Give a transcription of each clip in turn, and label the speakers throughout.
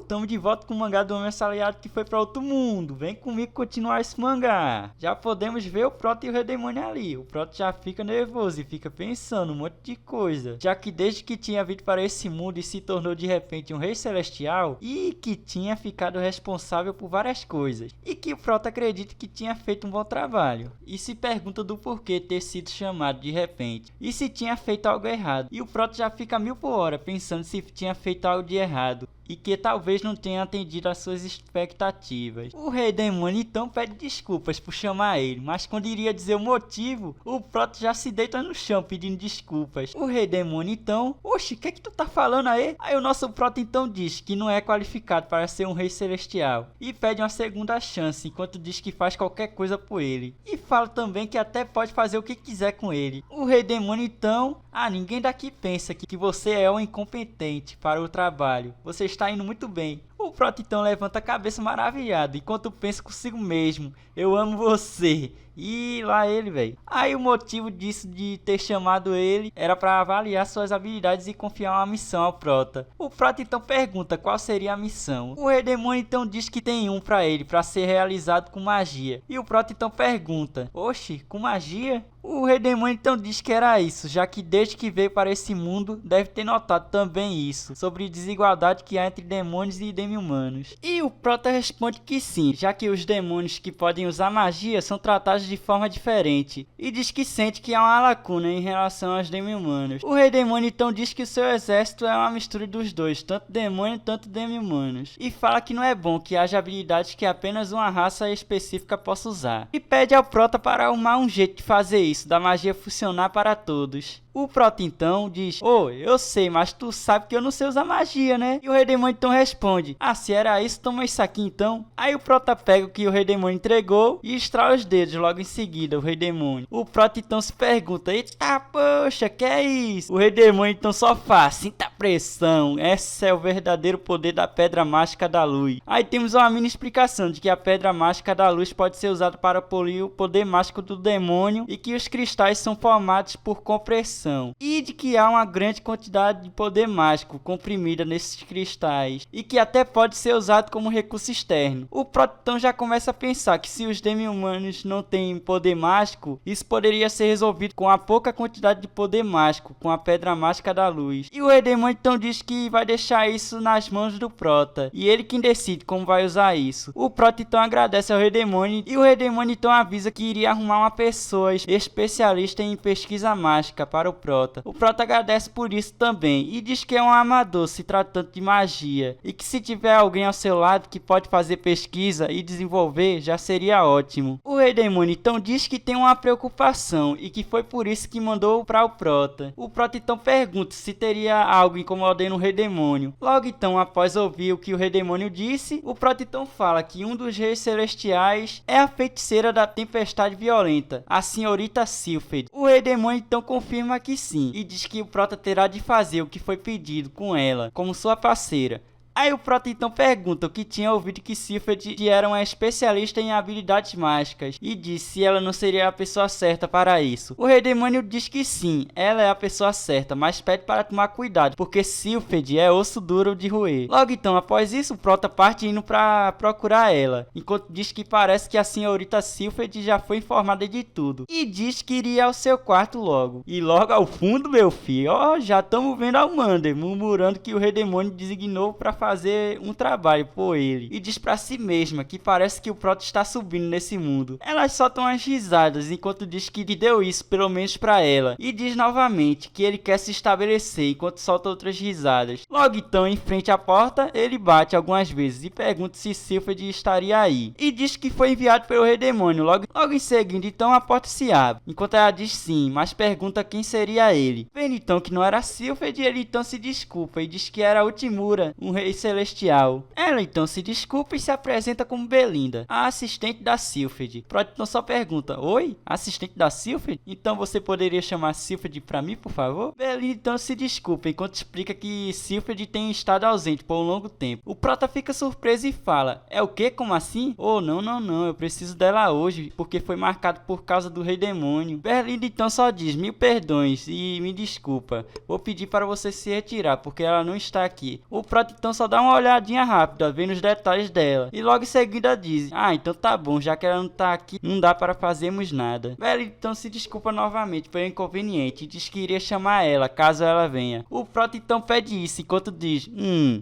Speaker 1: tamo de volta com o mangá do Homem Assalariado que foi pra outro mundo. Vem comigo continuar esse mangá. Já podemos ver o Prota e o Rei Demônio ali. O Prota já fica nervoso e fica pensando um monte de coisa. Já que desde que tinha vindo para esse mundo e se tornou de repente um rei celestial, e que tinha ficado responsável por várias coisas. E que o Prota acredita que tinha feito um bom trabalho. E se pergunta do porquê ter sido chamado de repente. E se tinha feito algo errado. E o Prota já fica 1000 por hora pensando se tinha feito algo de errado e que talvez não tenha atendido às suas expectativas. O Rei Demônio então pede desculpas por chamar ele, mas quando iria dizer o motivo, o Prota já se deita no chão pedindo desculpas. O Rei Demônio então, oxe, o que é que tu tá falando aí? Aí o nosso Prota então diz que não é qualificado para ser um rei celestial e pede uma segunda chance, enquanto diz que faz qualquer coisa por ele. E fala também que até pode fazer o que quiser com ele. O Rei Demônio então, ninguém daqui pensa que você é um incompetente para o trabalho. Você está indo muito bem. O Prota então levanta a cabeça maravilhado, enquanto pensa consigo mesmo: eu amo você. E lá ele, velho. Aí o motivo disso de ter chamado ele era para avaliar suas habilidades e confiar uma missão ao Prota. O Prota então pergunta qual seria a missão. O Rei Demônio então diz que tem um para ele, para ser realizado com magia. E o Prota então pergunta: oxe, com magia? O Rei Demônio então diz que era isso, já que desde que veio para esse mundo deve ter notado também isso, sobre a desigualdade que há entre demônios e demi-humanos. E o Prota responde que sim, já que os demônios que podem usar magia são tratados de forma diferente, e diz que sente que há uma lacuna em relação aos demi-humanos. O Rei Demônio então diz que o seu exército é uma mistura dos dois, tanto demônio tanto demi-humanos, e fala que não é bom que haja habilidades que apenas uma raça específica possa usar, e pede ao Prota para arrumar um jeito de fazer isso, da magia funcionar para todos. O Prota então diz: eu sei, mas tu sabe que eu não sei usar magia, né? E o Rei Demônio então responde: se era isso, toma isso aqui então. Aí o Prota pega o que o Rei Demônio entregou e estrala os dedos logo em seguida, o Rei Demônio. O Prota então se pergunta: eita poxa, que é isso? O Rei Demônio então só faz: sinta a pressão, esse é o verdadeiro poder da Pedra Mágica da Luz. Aí temos uma mini explicação de que a Pedra Mágica da Luz pode ser usada para polir o poder mágico do demônio e que os cristais são formados por compressão. E de que há uma grande quantidade de poder mágico comprimida nesses cristais e que até pode ser usado como recurso externo. O Prota então já começa a pensar que se os demi-humanos não têm poder mágico, isso poderia ser resolvido com a pouca quantidade de poder mágico, com a Pedra Mágica da Luz. E o Rei Demônio então diz que vai deixar isso nas mãos do Prota, e ele quem decide como vai usar isso. O Prota então agradece ao Rei Demônio, e o Rei Demônio então avisa que iria arrumar uma pessoa especialista em pesquisa mágica para o Prota. O Prota agradece por isso também e diz que é um amador se tratando de magia e que se tiver alguém ao seu lado que pode fazer pesquisa e desenvolver, já seria ótimo. O Rei Demônio então diz que tem uma preocupação e que foi por isso que mandou para o Prota. O Prota então pergunta se teria algo incomodando o Rei Demônio. Logo então, após ouvir o que o Rei Demônio disse, o Prota então fala que um dos reis celestiais é a feiticeira da tempestade violenta, a senhorita Sylphid. O Rei Demônio então confirma que sim, e diz que o Prota terá de fazer o que foi pedido com ela, como sua parceira. Aí o Prota então pergunta o que tinha ouvido que Sylphid era uma especialista em habilidades mágicas e diz se ela não seria a pessoa certa para isso. O Rei Demônio diz que sim, ela é a pessoa certa, mas pede para tomar cuidado, porque Sylphid é osso duro de roer. Logo então, após isso, o Prota parte indo para procurar ela, enquanto diz que parece que a senhorita Sylphid já foi informada de tudo, e diz que iria ao seu quarto logo. E logo ao fundo, meu filho, já estamos vendo a Almander murmurando que o Rei Demônio designou para fazer um trabalho por ele, e diz pra si mesma que parece que o Prota está subindo nesse mundo. Elas soltam as risadas enquanto diz que deu isso pelo menos pra ela, e diz novamente que ele quer se estabelecer enquanto solta outras risadas. Logo então, em frente à porta, ele bate algumas vezes e pergunta se Sylphid estaria aí, e diz que foi enviado pelo Rei Demônio. Logo em seguida então a porta se abre, enquanto ela diz sim, mas pergunta quem seria ele. Vendo então que não era Sylphid, ele então se desculpa e diz que era Ultimura, um rei celestial. Ela então se desculpa e se apresenta como Belinda, a assistente da Sylphid. Prota então só pergunta: oi, assistente da Sylphid? Então você poderia chamar Sylphid pra mim, por favor? Belinda então se desculpa enquanto explica que Sylphid tem estado ausente por um longo tempo. O Prota fica surpreso e fala: é o que? Como assim? Não, eu preciso dela hoje, porque foi marcado por causa do Rei Demônio. Belinda então só diz: mil perdões e me desculpa, vou pedir para você se retirar, porque ela não está aqui. O Prota então só só dá uma olhadinha rápida, vendo os detalhes dela. E logo em seguida diz: ah, então tá bom, já que ela não tá aqui, não dá para fazermos nada. Wellington se desculpa novamente pelo inconveniente e diz que iria chamar ela, caso ela venha. O Prota então pede isso, enquanto diz: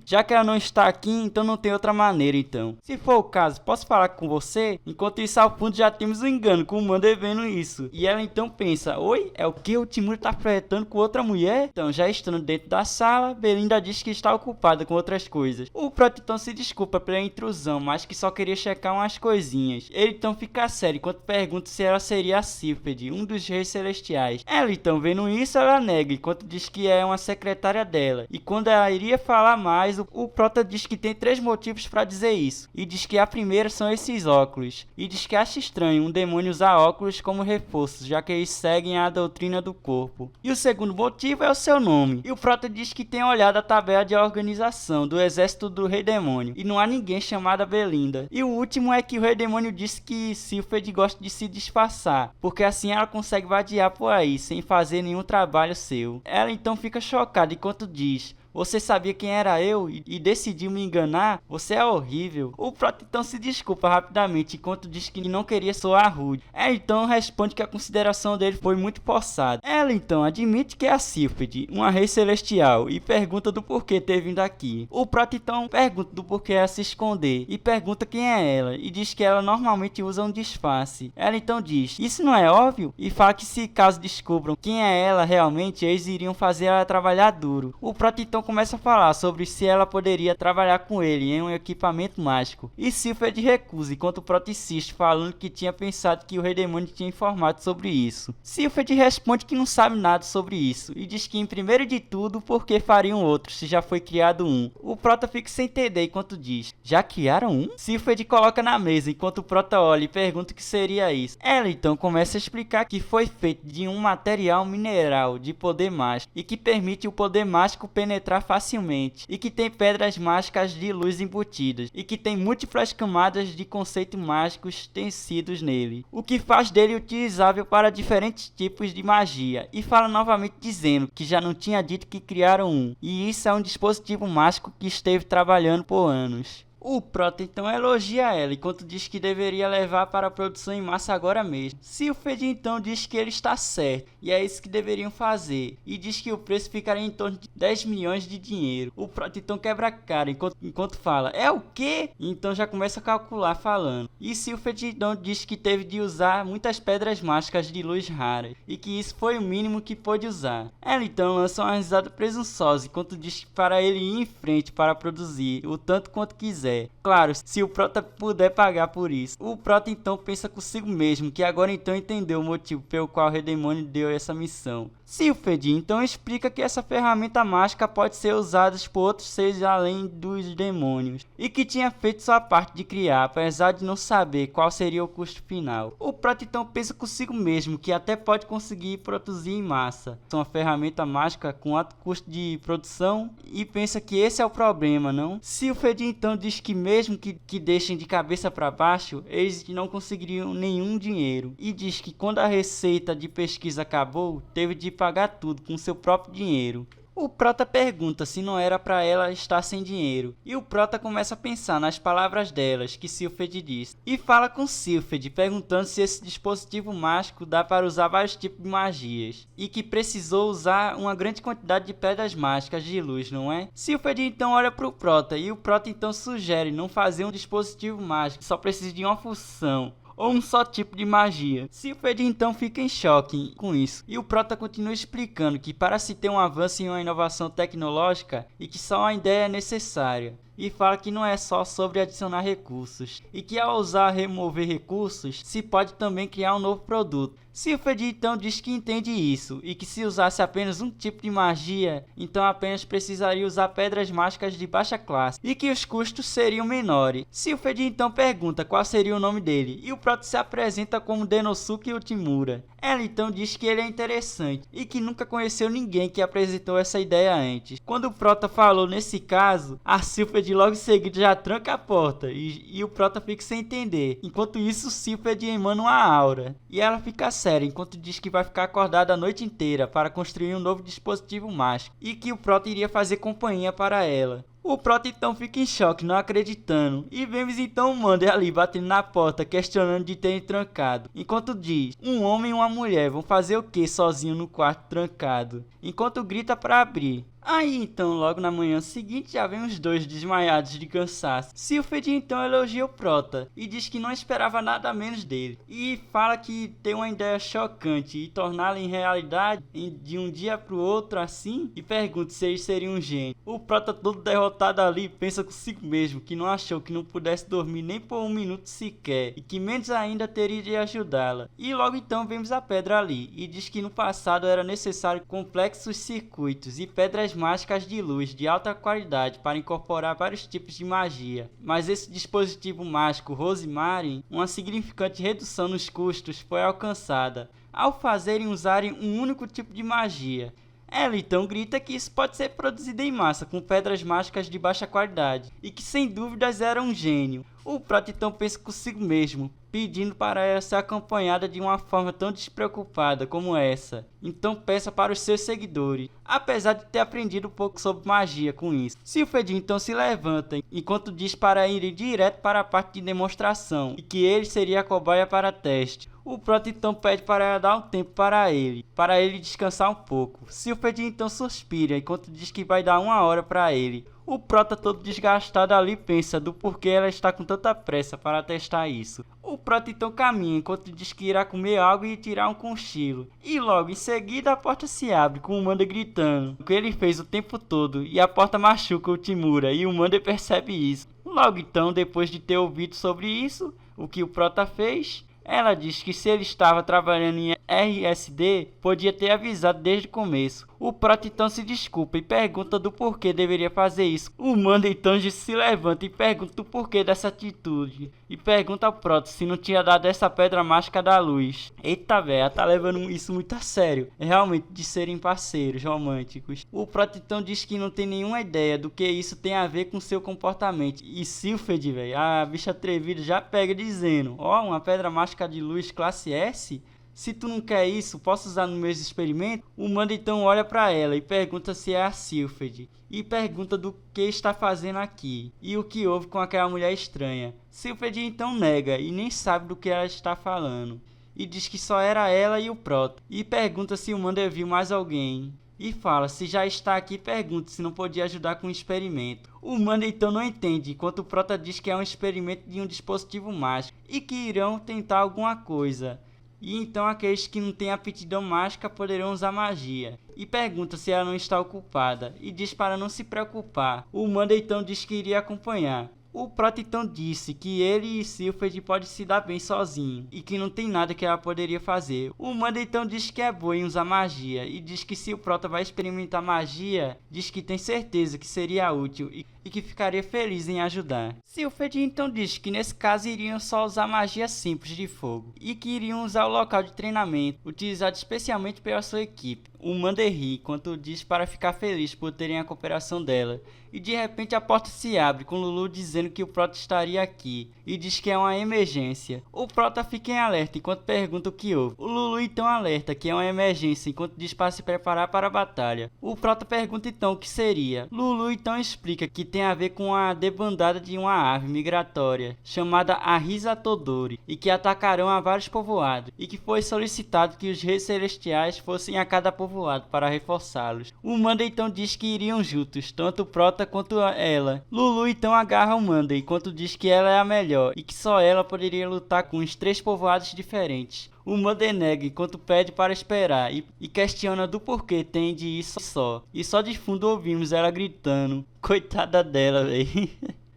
Speaker 1: já que ela não está aqui, então não tem outra maneira então. Se for o caso, posso falar com você? Enquanto isso, ao fundo já temos um engano com o Mander vendo isso. E ela então pensa: oi, é o que? O Timur tá flertando com outra mulher? Então, já estando dentro da sala, Belinda diz que está ocupada com outras coisas. O Prota então se desculpa pela intrusão, mas que só queria checar umas coisinhas. Ele então fica sério enquanto pergunta se ela seria a Sylphid, um dos reis celestiais. Ela então, vendo isso, ela nega, enquanto diz que é uma secretária dela. E quando ela iria falar mais, o Prota diz que tem 3 motivos para dizer isso. E diz que a primeira são esses óculos. E diz que acha estranho um demônio usar óculos como reforço, já que eles seguem a doutrina do corpo. E o segundo motivo é o seu nome. E o Prota diz que tem olhado a tabela de organização do exército do Rei Demônio e não há ninguém chamada Belinda. E o último é que o Rei Demônio disse que Sylphid gosta de se disfarçar, porque assim ela consegue vadiar por aí sem fazer nenhum trabalho seu. Ela então fica chocada enquanto diz: você sabia quem era eu e decidiu me enganar? Você é horrível. O Prota então se desculpa rapidamente enquanto diz que não queria soar rude. Ela então responde que a consideração dele foi muito forçada. Ela então admite que é a Sylphid, uma rei celestial, e pergunta do porquê ter vindo aqui. O Prota então pergunta do porquê ela se esconder e pergunta quem é ela e diz que ela normalmente usa um disfarce. Ela então diz: isso não é óbvio? E fala que se caso descubram quem é ela realmente, eles iriam fazer ela trabalhar duro. O Prota então começa a falar sobre se ela poderia trabalhar com ele em um equipamento mágico. E Sylphid recusa, enquanto o Prota insiste, falando que tinha pensado que o Rei Demônio tinha informado sobre isso. Sylphid responde que não sabe nada sobre isso e diz que, em primeiro de tudo, porque fariam outro se já foi criado um. O Prota fica sem entender enquanto diz: já criaram um? Sylphid coloca na mesa enquanto o Prota olha e pergunta o que seria isso. Ela então começa a explicar que foi feito de um material mineral de poder mágico e que permite o poder mágico penetrar facilmente, e que tem pedras mágicas de luz embutidas, e que tem múltiplas camadas de conceitos mágicos tecidos nele, o que faz dele utilizável para diferentes tipos de magia. E fala novamente dizendo que já não tinha dito que criaram um, e isso é um dispositivo mágico que esteve trabalhando por anos. O Prota então elogia ela, enquanto diz que deveria levar para a produção em massa agora mesmo. Sylphid então diz que ele está certo, e é isso que deveriam fazer, e diz que o preço ficaria em torno de 10 milhões de dinheiro. O Prota então quebra a cara, enquanto fala: é o quê? Então já começa a calcular falando. E Sylphid então diz que teve de usar muitas pedras mágicas de luz raras, e que isso foi o mínimo que pôde usar. Ela então lança uma risada presunçosa, enquanto diz que para ele ir em frente para produzir o tanto quanto quiser. Claro, se o Prota puder pagar por isso. O Prota então pensa consigo mesmo que agora então entendeu o motivo pelo qual o Rei Demônio deu essa missão. Sylphid então explica que essa ferramenta mágica pode ser usada por outros seres além dos demônios, e que tinha feito sua parte de criar, apesar de não saber qual seria o custo final. O Prota então pensa consigo mesmo que até pode conseguir produzir em massa uma ferramenta mágica com alto custo de produção, e pensa que esse é o problema, não? Sylphid então diz que mesmo que deixem de cabeça para baixo, eles não conseguiriam nenhum dinheiro, e diz que quando a receita de pesquisa acabou, teve de pagar tudo com seu próprio dinheiro. O Prota pergunta se não era para ela estar sem dinheiro, e o Prota começa a pensar nas palavras delas que Sylphid disse, e fala com Sylphid perguntando se esse dispositivo mágico dá para usar vários tipos de magias, e que precisou usar uma grande quantidade de pedras mágicas de luz, não é? Sylphid então olha para o Prota, e o Prota então sugere não fazer um dispositivo mágico, só precisa de uma função ou um só tipo de magia. Sylphid então fica em choque com isso, e o Prota continua explicando que para se ter um avanço em uma inovação tecnológica e que só uma ideia é necessária, e fala que não é só sobre adicionar recursos, e que ao usar remover recursos, se pode também criar um novo produto. Sylphid então diz que entende isso, e que se usasse apenas um tipo de magia, então apenas precisaria usar pedras mágicas de baixa classe, e que os custos seriam menores. Sylphid então pergunta qual seria o nome dele, e o Prota se apresenta como Denosuke Utimura. Ela então diz que ele é interessante, e que nunca conheceu ninguém que apresentou essa ideia antes. Quando o Prota falou nesse caso, a Sylphid logo em seguida já tranca a porta, e o Prota fica sem entender. Enquanto isso, Sylphid emana uma aura, e ela fica séria enquanto diz que vai ficar acordada a noite inteira para construir um novo dispositivo mágico, e que o Prota iria fazer companhia para ela. O Prota então fica em choque, não acreditando, e vemos então o Mander ali batendo na porta, questionando de terem trancado. Enquanto diz, um homem e uma mulher vão fazer o que sozinho no quarto trancado? Enquanto grita para abrir. Aí então, logo na manhã seguinte, já vem os dois desmaiados de cansaço. Sylphid então elogia o Prota e diz que não esperava nada menos dele. E fala que tem uma ideia chocante e torná-la em realidade de um dia pro outro assim. E pergunta se ele seria um gênio. O Prota todo derrotado ali pensa consigo mesmo que não achou que não pudesse dormir nem por um minuto sequer. E que menos ainda teria de ajudá-la. E logo então vemos a pedra ali e diz que no passado era necessário complexos circuitos e pedras mágicas de luz de alta qualidade para incorporar vários tipos de magia, mas esse dispositivo mágico Rosemary, uma significante redução nos custos foi alcançada ao fazerem usarem um único tipo de magia. Ela então grita que isso pode ser produzido em massa com pedras mágicas de baixa qualidade e que sem dúvidas era um gênio. O Prota então pensa consigo mesmo, pedindo para ela ser acompanhada de uma forma tão despreocupada como essa. Então peça para os seus seguidores, apesar de ter aprendido um pouco sobre magia com isso. Sylphid então se levanta, enquanto diz para ir direto para a parte de demonstração, e que ele seria a cobaia para teste. O Prota então pede para ela dar um tempo para ele descansar um pouco. Sylphid então suspira, enquanto diz que vai dar 1 hora para ele. O Prota todo desgastado ali pensa do porquê ela está com tanta pressa para testar isso. O Prota então caminha enquanto diz que irá comer algo e tirar um cochilo. E logo em seguida a porta se abre com o Mander gritando o que ele fez o tempo todo e a porta machuca o Timura e o Mander percebe isso. Logo então, depois de ter ouvido sobre isso, o que o Prota fez, ela diz que se ele estava trabalhando em RSD, podia ter avisado desde o começo. O Prota então se desculpa e pergunta do porquê deveria fazer isso. O Mander então se levanta e pergunta o porquê dessa atitude. E pergunta ao Prota se não tinha dado essa pedra mágica da luz. Eita véia, tá levando isso muito a sério. É realmente de serem parceiros românticos. O Prota então diz que não tem nenhuma ideia do que isso tem a ver com seu comportamento. E Sylphid, velho, a bicha atrevida já pega dizendo: ó, uma pedra mágica de luz classe S? Se tu não quer isso, posso usar nos meus experimentos? O Mander então olha para ela e pergunta se é a Sylphid. E pergunta do que está fazendo aqui. E o que houve com aquela mulher estranha. Sylphid então nega e nem sabe do que ela está falando. E diz que só era ela e o Prota. E pergunta se o Mander viu mais alguém. E fala, se já está aqui, pergunta se não podia ajudar com o experimento. O Mander então não entende, enquanto o Prota diz que é um experimento de um dispositivo mágico. E que irão tentar alguma coisa. E então aqueles que não têm aptidão mágica poderão usar magia. E pergunta se ela não está ocupada. E diz para não se preocupar. O Mander então diz que iria acompanhar. O Prota então disse que ele e Sylphid podem se dar bem sozinho e que não tem nada que ela poderia fazer. O Mander então diz que é boa em usar magia e diz que se o Prota vai experimentar magia, diz que tem certeza que seria útil e que ficaria feliz em ajudar. Sylphid então diz que nesse caso iriam só usar magia simples de fogo e que iriam usar o local de treinamento, utilizado especialmente pela sua equipe. O Mander ri enquanto diz para ficar feliz por terem a cooperação dela. E de repente a porta se abre com Lulu dizendo que o Prota estaria aqui e diz que é uma emergência. O Prota fica em alerta enquanto pergunta o que houve. O Lulu então alerta que é uma emergência enquanto diz para se preparar para a batalha. O Prota pergunta então o que seria. Lulu então explica que tem a ver com a debandada de uma ave migratória chamada Arisa Todori e que atacarão a vários povoados e que foi solicitado que os reis celestiais fossem a cada povoado para reforçá-los. O Mander então diz que iriam juntos, tanto o Prota quanto ela. Lulu então agarra o Mander enquanto diz que ela é a melhor e que só ela poderia lutar com os 3 povoados diferentes. O Mander nega enquanto pede para esperar e questiona do porquê tem de ir só. E só de fundo ouvimos ela gritando. Coitada dela, véi.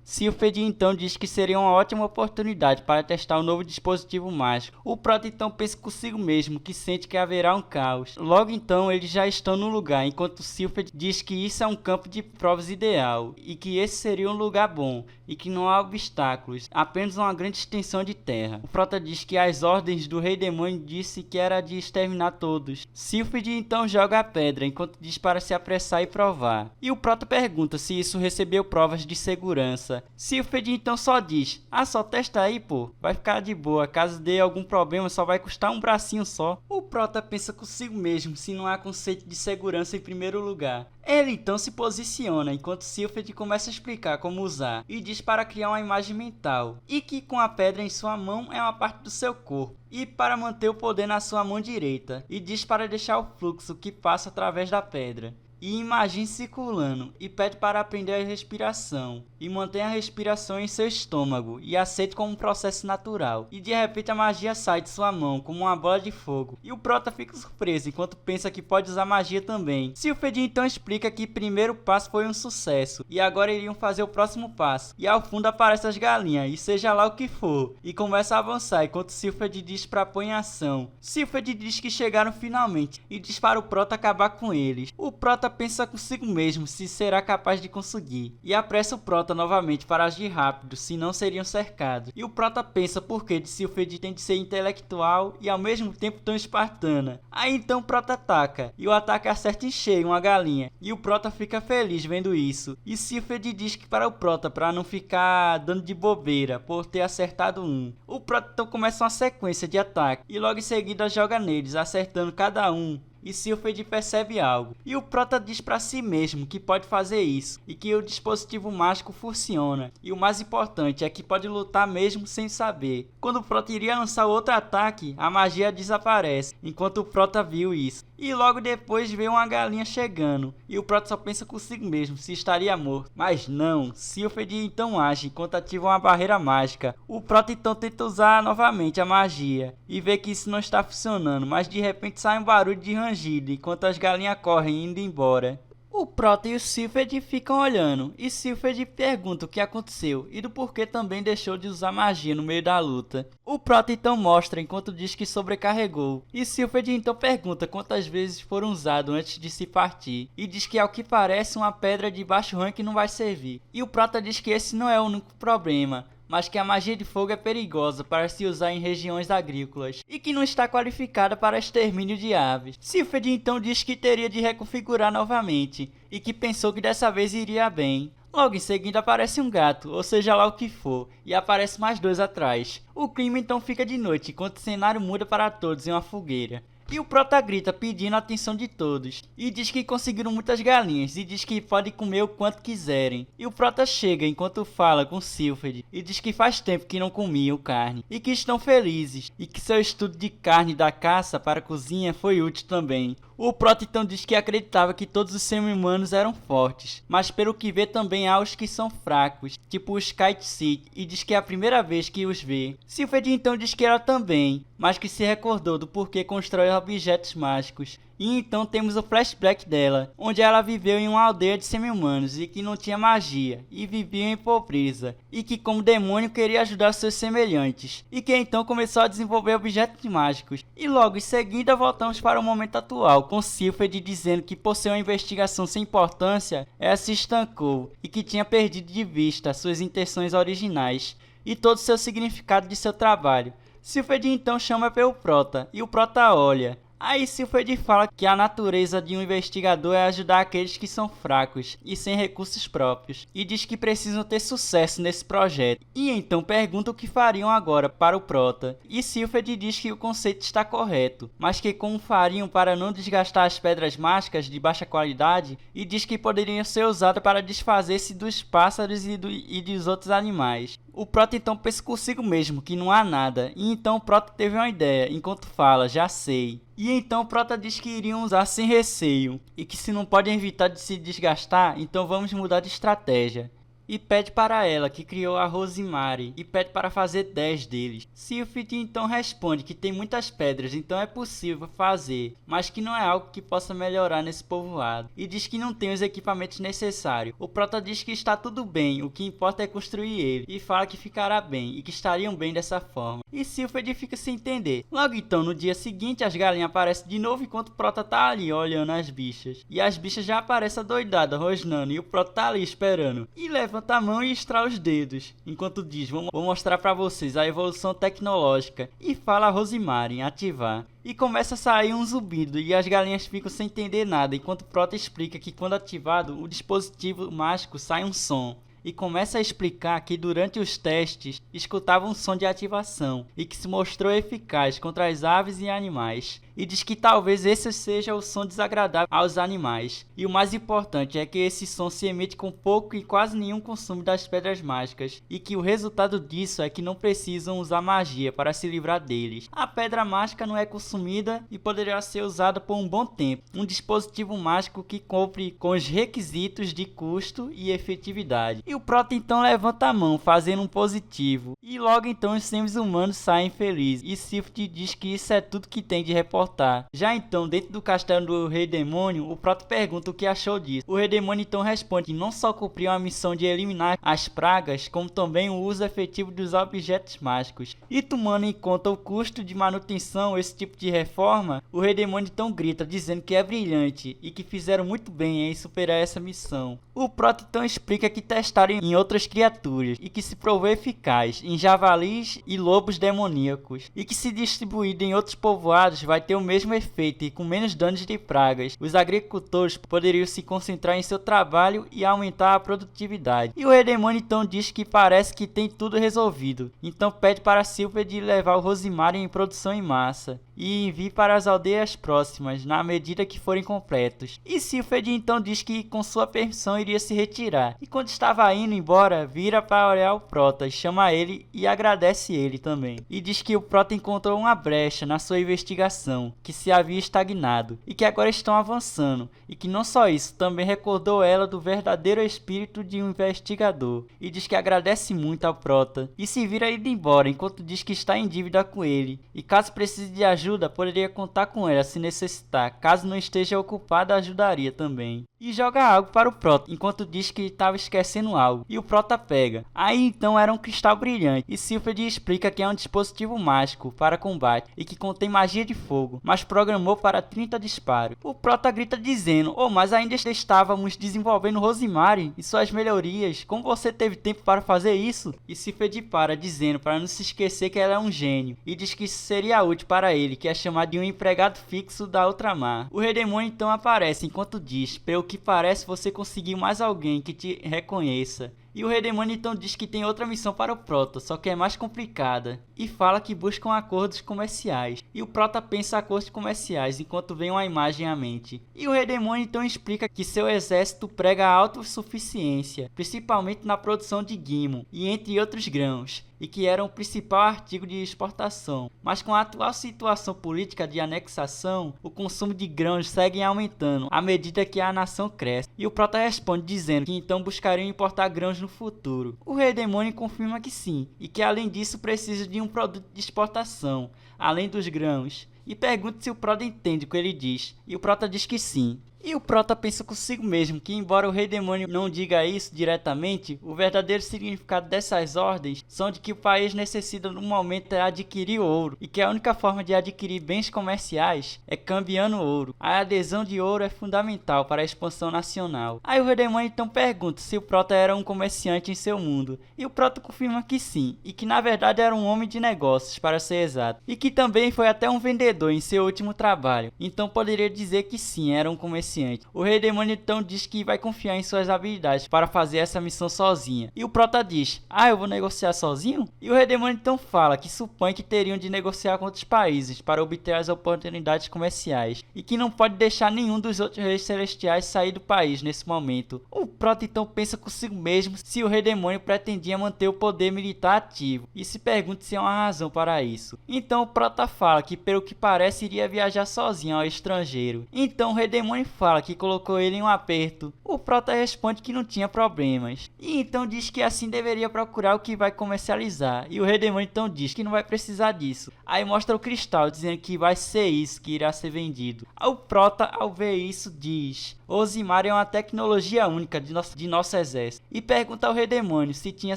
Speaker 1: Sylphid então diz que seria uma ótima oportunidade para testar o novo dispositivo mágico. O Prota então pensa consigo mesmo que sente que haverá um caos. Logo então eles já estão no lugar, enquanto Sylphid diz que isso é um campo de provas ideal e que esse seria um lugar bom e que não há obstáculos, apenas uma grande extensão de terra. O Prota diz que as ordens do Rei Demônio disse que era de exterminar todos. Sylphid então joga a pedra enquanto diz para se apressar e provar. E o Prota pergunta se isso recebeu provas de segurança. conversa. Silphid então só diz: ah, só testa aí, pô, vai ficar de boa, caso dê algum problema só vai custar um bracinho só. O Prota pensa consigo mesmo se não há conceito de segurança em primeiro lugar. Ele então se posiciona enquanto Silphid começa a explicar como usar e diz para criar uma imagem mental e que com a pedra em sua mão é uma parte do seu corpo e para manter o poder na sua mão direita e diz para deixar o fluxo que passa através da pedra. E imagine circulando e pede para aprender a respiração e mantenha a respiração em seu estômago e aceite como um processo natural. E de repente a magia sai de sua mão como uma bola de fogo e o Prota fica surpreso enquanto pensa que pode usar magia também. Silphid então explica que o primeiro passo foi um sucesso e agora iriam fazer o próximo passo. E ao fundo aparecem as galinhas e seja lá o que for e começa a avançar enquanto Silphid diz para pôr em ação. Silphid diz que chegaram finalmente e diz para o Prota acabar com eles. O Prota pensa consigo mesmo se será capaz de conseguir e apressa o Prota novamente para agir rápido, senão seriam cercados. E o Prota pensa por que de Silphid tem de ser intelectual e ao mesmo tempo tão espartana. Aí então o Prota ataca e o ataque acerta em cheio uma galinha e o Prota fica feliz vendo isso. E Silphid diz que para o Prota para não ficar dando de bobeira por ter acertado um. O Prota então começa uma sequência de ataque e logo em seguida joga neles, acertando cada um. E Silphid percebe algo, e o Prota diz para si mesmo que pode fazer isso, e que o dispositivo mágico funciona, e o mais importante é que pode lutar mesmo sem saber. Quando o Prota iria lançar outro ataque, a magia desaparece, enquanto o Prota viu isso. E logo depois vê uma galinha chegando, e o Prota só pensa consigo mesmo se estaria morto. Mas não, Silphid então age enquanto ativa uma barreira mágica. O Prota então tenta usar novamente a magia, e vê que isso não está funcionando, mas de repente sai um barulho de rangido, enquanto as galinhas correm indo embora. O Prota e o Silphid ficam olhando, e Silphid pergunta o que aconteceu e do porquê também deixou de usar magia no meio da luta. O Prota então mostra enquanto diz que sobrecarregou, e Silphid então pergunta quantas vezes foram usados antes de se partir, e diz que ao que parece uma pedra de baixo rank não vai servir. E o Prota diz que esse não é o único problema, mas que a magia de fogo é perigosa para se usar em regiões agrícolas e que não está qualificada para extermínio de aves. Silphid então diz que teria de reconfigurar novamente e que pensou que dessa vez iria bem. Logo em seguida aparece um gato, ou seja lá o que for, e aparece mais dois atrás. O clima então fica de noite enquanto o cenário muda para todos em uma fogueira. E o Prota grita pedindo a atenção de todos, e diz que conseguiram muitas galinhas, e diz que podem comer o quanto quiserem. E o Prota chega enquanto fala com Silphid, e diz que faz tempo que não comiam carne, e que estão felizes, e que seu estudo de carne da caça para a cozinha foi útil também. O Prota então diz que acreditava que todos os semi-humanos eram fortes, mas pelo que vê também há os que são fracos, tipo os Kite Seed, e diz que é a primeira vez que os vê. Silphid então diz que ela também, mas que se recordou do porquê constrói objetos mágicos. E então temos o flashback dela, onde ela viveu em uma aldeia de semi-humanos e que não tinha magia, e vivia em pobreza, e que como demônio queria ajudar seus semelhantes, e que então começou a desenvolver objetos mágicos. E logo em seguida voltamos para o momento atual, com Silphid dizendo que por ser uma investigação sem importância, ela se estancou, e que tinha perdido de vista suas intenções originais, e todo o seu significado de seu trabalho. Silphid então chama pelo Prota, e o Prota olha. Aí Silphid fala que a natureza de um investigador é ajudar aqueles que são fracos e sem recursos próprios, e diz que precisam ter sucesso nesse projeto. E então pergunta o que fariam agora para o Prota, e Silphid diz que o conceito está correto, mas que como fariam para não desgastar as pedras mágicas de baixa qualidade, e diz que poderiam ser usadas para desfazer-se dos pássaros e dos outros animais. O Prota então pensa consigo mesmo que não há nada, e então o Prota teve uma ideia, enquanto fala, já sei. E então o Prota diz que iriam usar sem receio, e que se não podem evitar de se desgastar, então vamos mudar de estratégia. E pede para ela, que criou a Rosemary, e pede para fazer 10 deles. Silphid então responde que tem muitas pedras, então é possível fazer, mas que não é algo que possa melhorar nesse povoado, e diz que não tem os equipamentos necessários. O Prota diz que está tudo bem, o que importa é construir ele, e fala que ficará bem, e que estariam bem dessa forma. E Silphid fica sem entender. Logo então, no dia seguinte, as galinhas aparecem de novo enquanto o Prota tá ali olhando as bichas. E as bichas já aparecem adoidadas, rosnando, e o Prota tá ali esperando. E levanta a mão e estrala os dedos, enquanto diz, vou mostrar pra vocês a evolução tecnológica, e fala a Rosemary em ativar. E começa a sair um zumbido e as galinhas ficam sem entender nada, enquanto o Prota explica que quando ativado, o dispositivo mágico sai um som. e começa a explicar que durante os testes escutava um som de ativação e que se mostrou eficaz contra as aves e animais. E diz que talvez esse seja o som desagradável aos animais. E o mais importante é que esse som se emite com pouco e quase nenhum consumo das pedras mágicas, e que o resultado disso é que não precisam usar magia para se livrar deles. A pedra mágica não é consumida e poderá ser usada por um bom tempo. Um dispositivo mágico que cumpre com os requisitos de custo e efetividade. E o Prota então levanta a mão, fazendo um positivo. E logo então os seres humanos saem felizes. E Sifted diz que isso é tudo que tem de reportar. Já então, dentro do castelo do Rei Demônio, o Prota pergunta o que achou disso. O Rei Demônio então responde que não só cumpriu a missão de eliminar as pragas, como também o uso efetivo dos objetos mágicos. E tomando em conta o custo de manutenção, esse tipo de reforma, o Rei Demônio então grita, dizendo que é brilhante e que fizeram muito bem em superar essa missão. O Prota então explica que testaram em outras criaturas e que se provou eficaz em javalis e lobos demoníacos, e que se distribuído em outros povoados vai ter o mesmo efeito e com menos danos de pragas. Os agricultores poderiam se concentrar em seu trabalho e aumentar a produtividade. E o Rei Demônio então diz que parece que tem tudo resolvido. Então pede para Sifted levar o Rosemary em produção em massa e envie para as aldeias próximas na medida que forem completos. E Sifted então diz que com sua permissão iria se retirar. E quando estava indo embora, vira para olhar o Prota, chama ele e agradece ele também. E diz que o Prota encontrou uma brecha na sua investigação, que se havia estagnado, e que agora estão avançando, e que não só isso, também recordou ela do verdadeiro espírito de um investigador, e diz que agradece muito ao Prota, e se vira indo embora, enquanto diz que está em dívida com ele, e caso precise de ajuda, poderia contar com ela se necessitar, caso não esteja ocupada, ajudaria também. E joga algo para o Prota, enquanto diz que estava esquecendo algo, e o Prota pega. Aí então era um cristal brilhante, e Sifted explica que é um dispositivo mágico para combate, e que contém magia de fogo, mas programou para 30 disparos. O Prota grita dizendo, mas ainda estávamos desenvolvendo Rosemary e suas melhorias, como você teve tempo para fazer isso? E Sifted para, dizendo para não se esquecer que ela é um gênio, e diz que isso seria útil para ele, que é chamado de um empregado fixo da Ultramar. O Rei Demônio então aparece, enquanto diz, pelo que parece você conseguiu mais alguém que te reconheça. E o Rei Demônio então diz que tem outra missão para o Prota, só que é mais complicada, e fala que buscam acordos comerciais. E o Prota pensa acordos comerciais, enquanto vem uma imagem à mente. E o Rei Demônio então explica que seu exército prega a autossuficiência, principalmente na produção de guimo, e entre outros grãos, e que era o principal artigo de exportação. Mas com a atual situação política de anexação, o consumo de grãos segue aumentando à medida que a nação cresce. E o Prota responde dizendo que então buscariam importar grãos no futuro. O Rei Demônio confirma que sim, e que além disso precisa de um produto de exportação, além dos grãos. E pergunta se o Prota entende o que ele diz, e o Prota diz que sim. E o Prota pensa consigo mesmo que, embora o Rei Demônio não diga isso diretamente, o verdadeiro significado dessas ordens são de que o país necessita no momento é adquirir ouro, e que a única forma de adquirir bens comerciais é cambiando ouro. A adesão de ouro é fundamental para a expansão nacional. Aí o Rei Demônio então pergunta se o Prota era um comerciante em seu mundo, e o Prota confirma que sim, e que na verdade era um homem de negócios, para ser exato, e que também foi até um vendedor em seu último trabalho, então poderia dizer que sim, era um comerciante. O Rei Demônio então diz que vai confiar em suas habilidades para fazer essa missão sozinha. E o Prota diz, eu vou negociar sozinho? E o Rei Demônio então fala que supõe que teriam de negociar com outros países para obter as oportunidades comerciais, e que não pode deixar nenhum dos outros reis celestiais sair do país nesse momento. O Prota então pensa consigo mesmo se o Rei Demônio pretendia manter o poder militar ativo, e se pergunta se há uma razão para isso. Então o Prota fala que pelo que parece iria viajar sozinho ao estrangeiro. Então o Rei Demônio fala que colocou ele em um aperto. O Prota responde que não tinha problemas, e então diz que assim deveria procurar o que vai comercializar, e o Rei Demônio então diz que não vai precisar disso. Aí mostra o cristal dizendo que vai ser isso que irá ser vendido. O Prota, ao ver isso, diz: Rosemary é uma tecnologia única de nosso exército, e pergunta ao Rei Demônio se tinha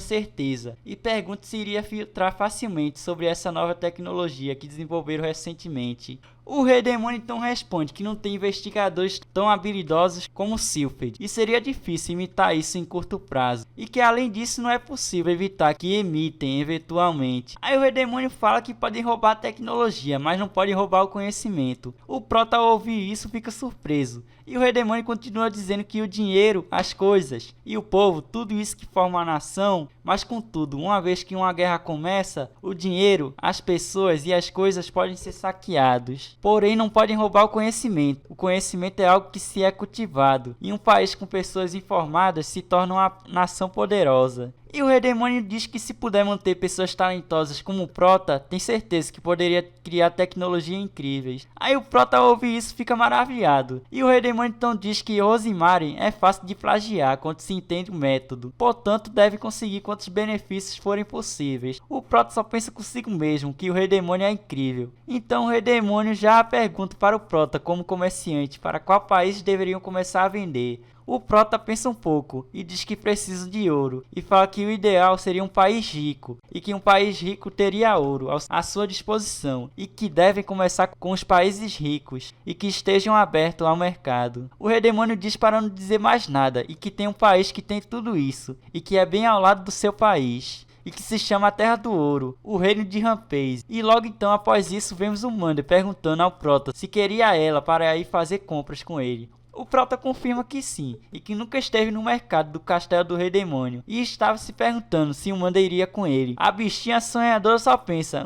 Speaker 1: certeza, e pergunta se iria filtrar facilmente sobre essa nova tecnologia que desenvolveram recentemente. O Rei Demônio então responde que não tem investigadores tão habilidosos como Sifted, e seria difícil imitar isso em curto prazo, e que além disso não é possível evitar que emitem eventualmente. Aí o Rei Demônio fala que podem roubar a tecnologia, mas não podem roubar o conhecimento. O Prota ao ouvir isso fica surpreso, E o Rei Demônio continua dizendo que o dinheiro, as coisas e o povo, tudo isso que forma a nação, mas contudo, uma vez que uma guerra começa, o dinheiro, as pessoas e as coisas podem ser saqueados. Porém, não podem roubar o conhecimento. O conhecimento é algo que se é cultivado. E um país com pessoas informadas se torna uma nação poderosa. E o Rei Demônio diz que se puder manter pessoas talentosas como o Prota, tem certeza que poderia criar tecnologias incríveis. Aí o Prota ouve isso e fica maravilhado. E o Rei Demônio então diz que Rosemary é fácil de plagiar quando se entende o método. Portanto, deve conseguir quantos benefícios forem possíveis. O Prota só pensa consigo mesmo que o Rei Demônio é incrível. Então o Rei Demônio já pergunta para o Prota como comerciante para qual país deveriam começar a vender. O Prota pensa um pouco e diz que precisa de ouro e fala que o ideal seria um país rico e que um país rico teria ouro à sua disposição e que devem começar com os países ricos e que estejam abertos ao mercado. O Rei Demônio diz para não dizer mais nada e que tem um país que tem tudo isso e que é bem ao lado do seu país. E que se chama a Terra do Ouro, o reino de Rampage. E logo então após isso vemos o Mander perguntando ao Prota se queria ela para ir fazer compras com ele. O Prota confirma que sim, e que nunca esteve no mercado do castelo do Rei Demônio, e estava se perguntando se o Mander iria com ele. A bichinha sonhadora só pensa,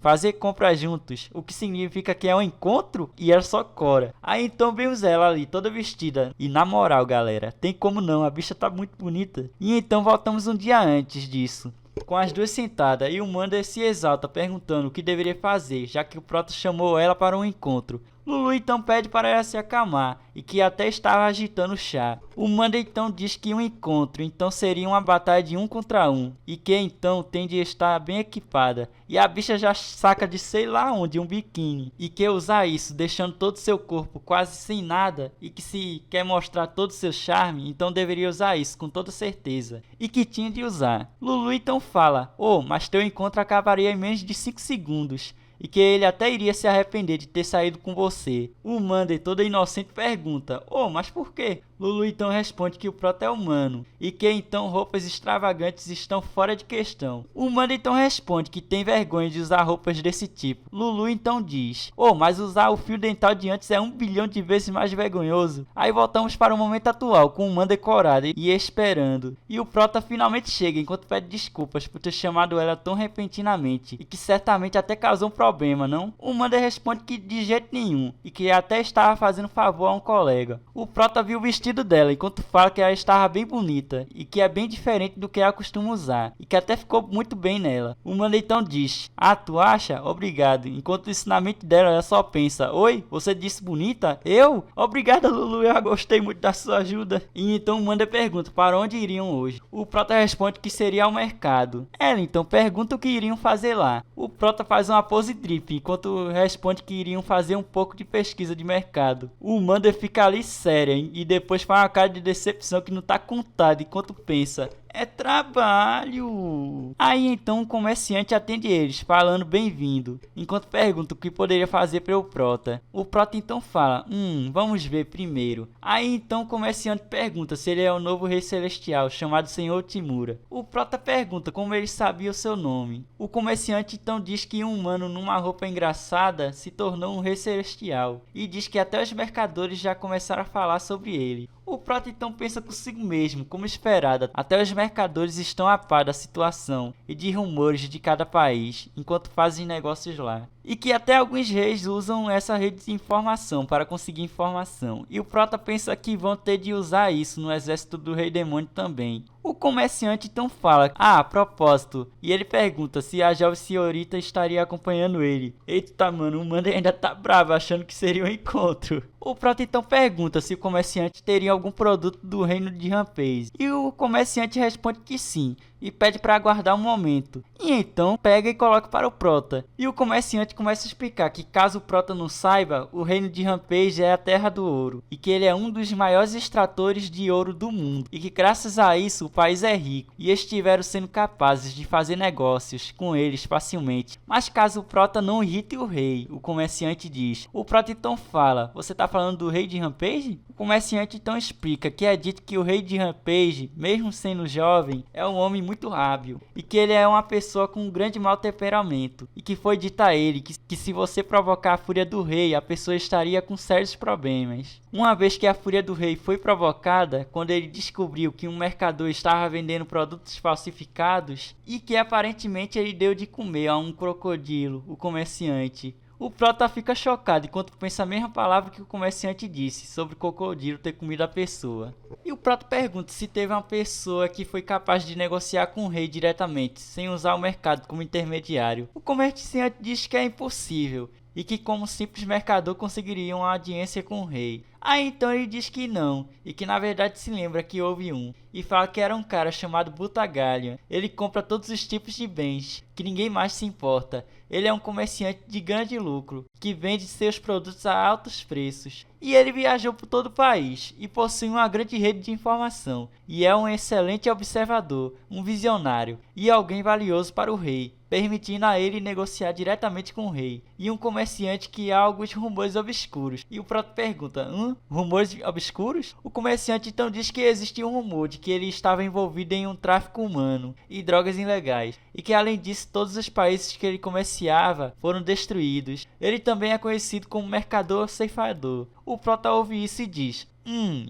Speaker 1: fazer compras juntos, o que significa que é um encontro? E ela só cora. Aí então vemos ela ali, toda vestida, e na moral galera, tem como não, a bicha tá muito bonita. E então voltamos um dia antes disso, com as duas sentadas, e o Mander se exalta perguntando o que deveria fazer, já que o Prota chamou ela para um encontro. Lulu então pede para ela se acalmar e que até estava agitando o chá. O Mander então diz que um encontro então seria uma batalha de 1 contra 1 e que então tem de estar bem equipada. E a bicha já saca de sei lá onde um biquíni e que usar isso deixando todo seu corpo quase sem nada e que se quer mostrar todo seu charme então deveria usar isso com toda certeza e que tinha de usar. Lulu então fala, mas teu encontro acabaria em menos de 5 segundos. E que ele até iria se arrepender de ter saído com você. O Mander, toda inocente, pergunta, mas por quê? Lulu então responde que o Prota é humano e que então roupas extravagantes estão fora de questão. O Mander então responde que tem vergonha de usar roupas desse tipo. Lulu então diz, mas usar o fio dental de antes é 1 bilhão de vezes mais vergonhoso. Aí voltamos para o momento atual, com o Mander corado e esperando. E o Prota finalmente chega enquanto pede desculpas por ter chamado ela tão repentinamente e que certamente até causou um problema, não? O Mander responde que de jeito nenhum e que até estava fazendo favor a um colega. O Prota viu o vestido dela enquanto fala que ela estava bem bonita e que é bem diferente do que ela costuma usar e que até ficou muito bem nela. O Mander então diz, tu acha? Obrigado. Enquanto isso na mente dela ela só pensa, oi, você disse bonita? Eu? Obrigada Lulu, eu gostei muito da sua ajuda. E então o Mander pergunta para onde iriam hoje. O Prota responde que seria ao mercado. Ela então pergunta o que iriam fazer lá. O Prota faz uma pose drip enquanto responde que iriam fazer um pouco de pesquisa de mercado. O Mander fica ali séria e depois faz uma cara de decepção que não tá contada enquanto pensa, é trabalho. Aí então o comerciante atende eles, falando bem-vindo, enquanto pergunta o que poderia fazer para o Prota. O Prota então fala, vamos ver primeiro. Aí então o comerciante pergunta se ele é o novo rei celestial, chamado Senhor Timura. O Prota pergunta como ele sabia o seu nome. O comerciante então diz que um humano numa roupa engraçada se tornou um rei celestial, e diz que até os mercadores já começaram a falar sobre ele. O Prota então pensa consigo mesmo, como esperado, até os mercadores estão a par da situação e de rumores de cada país, enquanto fazem negócios lá. E que até alguns reis usam essa rede de informação para conseguir informação. E o Prota pensa que vão ter de usar isso no exército do Rei Demônio também. O comerciante então fala, a propósito, e ele pergunta se a jovem senhorita estaria acompanhando ele. Eita mano, o Mander ainda tá bravo, achando que seria um encontro. O Prota então pergunta se o comerciante teria algum produto do reino de Rampage. E o comerciante responde que sim, e pede para aguardar um momento. E então pega e coloca para o Prota. E o comerciante começa a explicar que caso o Prota não saiba, o reino de Rampage é a Terra do Ouro. E que ele é um dos maiores extratores de ouro do mundo. E que graças a isso o país é rico. E estiveram sendo capazes de fazer negócios com eles facilmente. Mas caso o Prota não irrite o rei, o comerciante diz. O Prota então fala, você tá falando do rei de Rampage? O comerciante então explica que é dito que o rei de Rampage, mesmo sendo jovem, é um homem muito muito hábil, e que ele é uma pessoa com um grande mau temperamento, e que foi dito a ele que se você provocar a fúria do rei, a pessoa estaria com sérios problemas. Uma vez que a fúria do rei foi provocada, quando ele descobriu que um mercador estava vendendo produtos falsificados, e que aparentemente ele deu de comer a um crocodilo, o comerciante. O prota fica chocado enquanto pensa a mesma palavra que o comerciante disse sobre o crocodilo ter comido a pessoa. E o prota pergunta se teve uma pessoa que foi capaz de negociar com o rei diretamente, sem usar o mercado como intermediário. O comerciante diz que é impossível e que como simples mercador conseguiria uma audiência com o rei. Aí então ele diz que não, e que na verdade se lembra que houve um, e fala que era um cara chamado Butagalion. Ele compra todos os tipos de bens, que ninguém mais se importa. Ele é um comerciante de grande lucro, que vende seus produtos a altos preços. E ele viajou por todo o país, e possui uma grande rede de informação, e é um excelente observador, um visionário, e alguém valioso para o rei, permitindo a ele negociar diretamente com o rei, e um comerciante que há alguns rumores obscuros. E o prota pergunta, rumores obscuros? O comerciante então diz que existia um rumor de que ele estava envolvido em um tráfico humano e drogas ilegais, e que além disso todos os países que ele comerciava foram destruídos. Ele também é conhecido como mercador ceifador. O prota ouve isso e diz,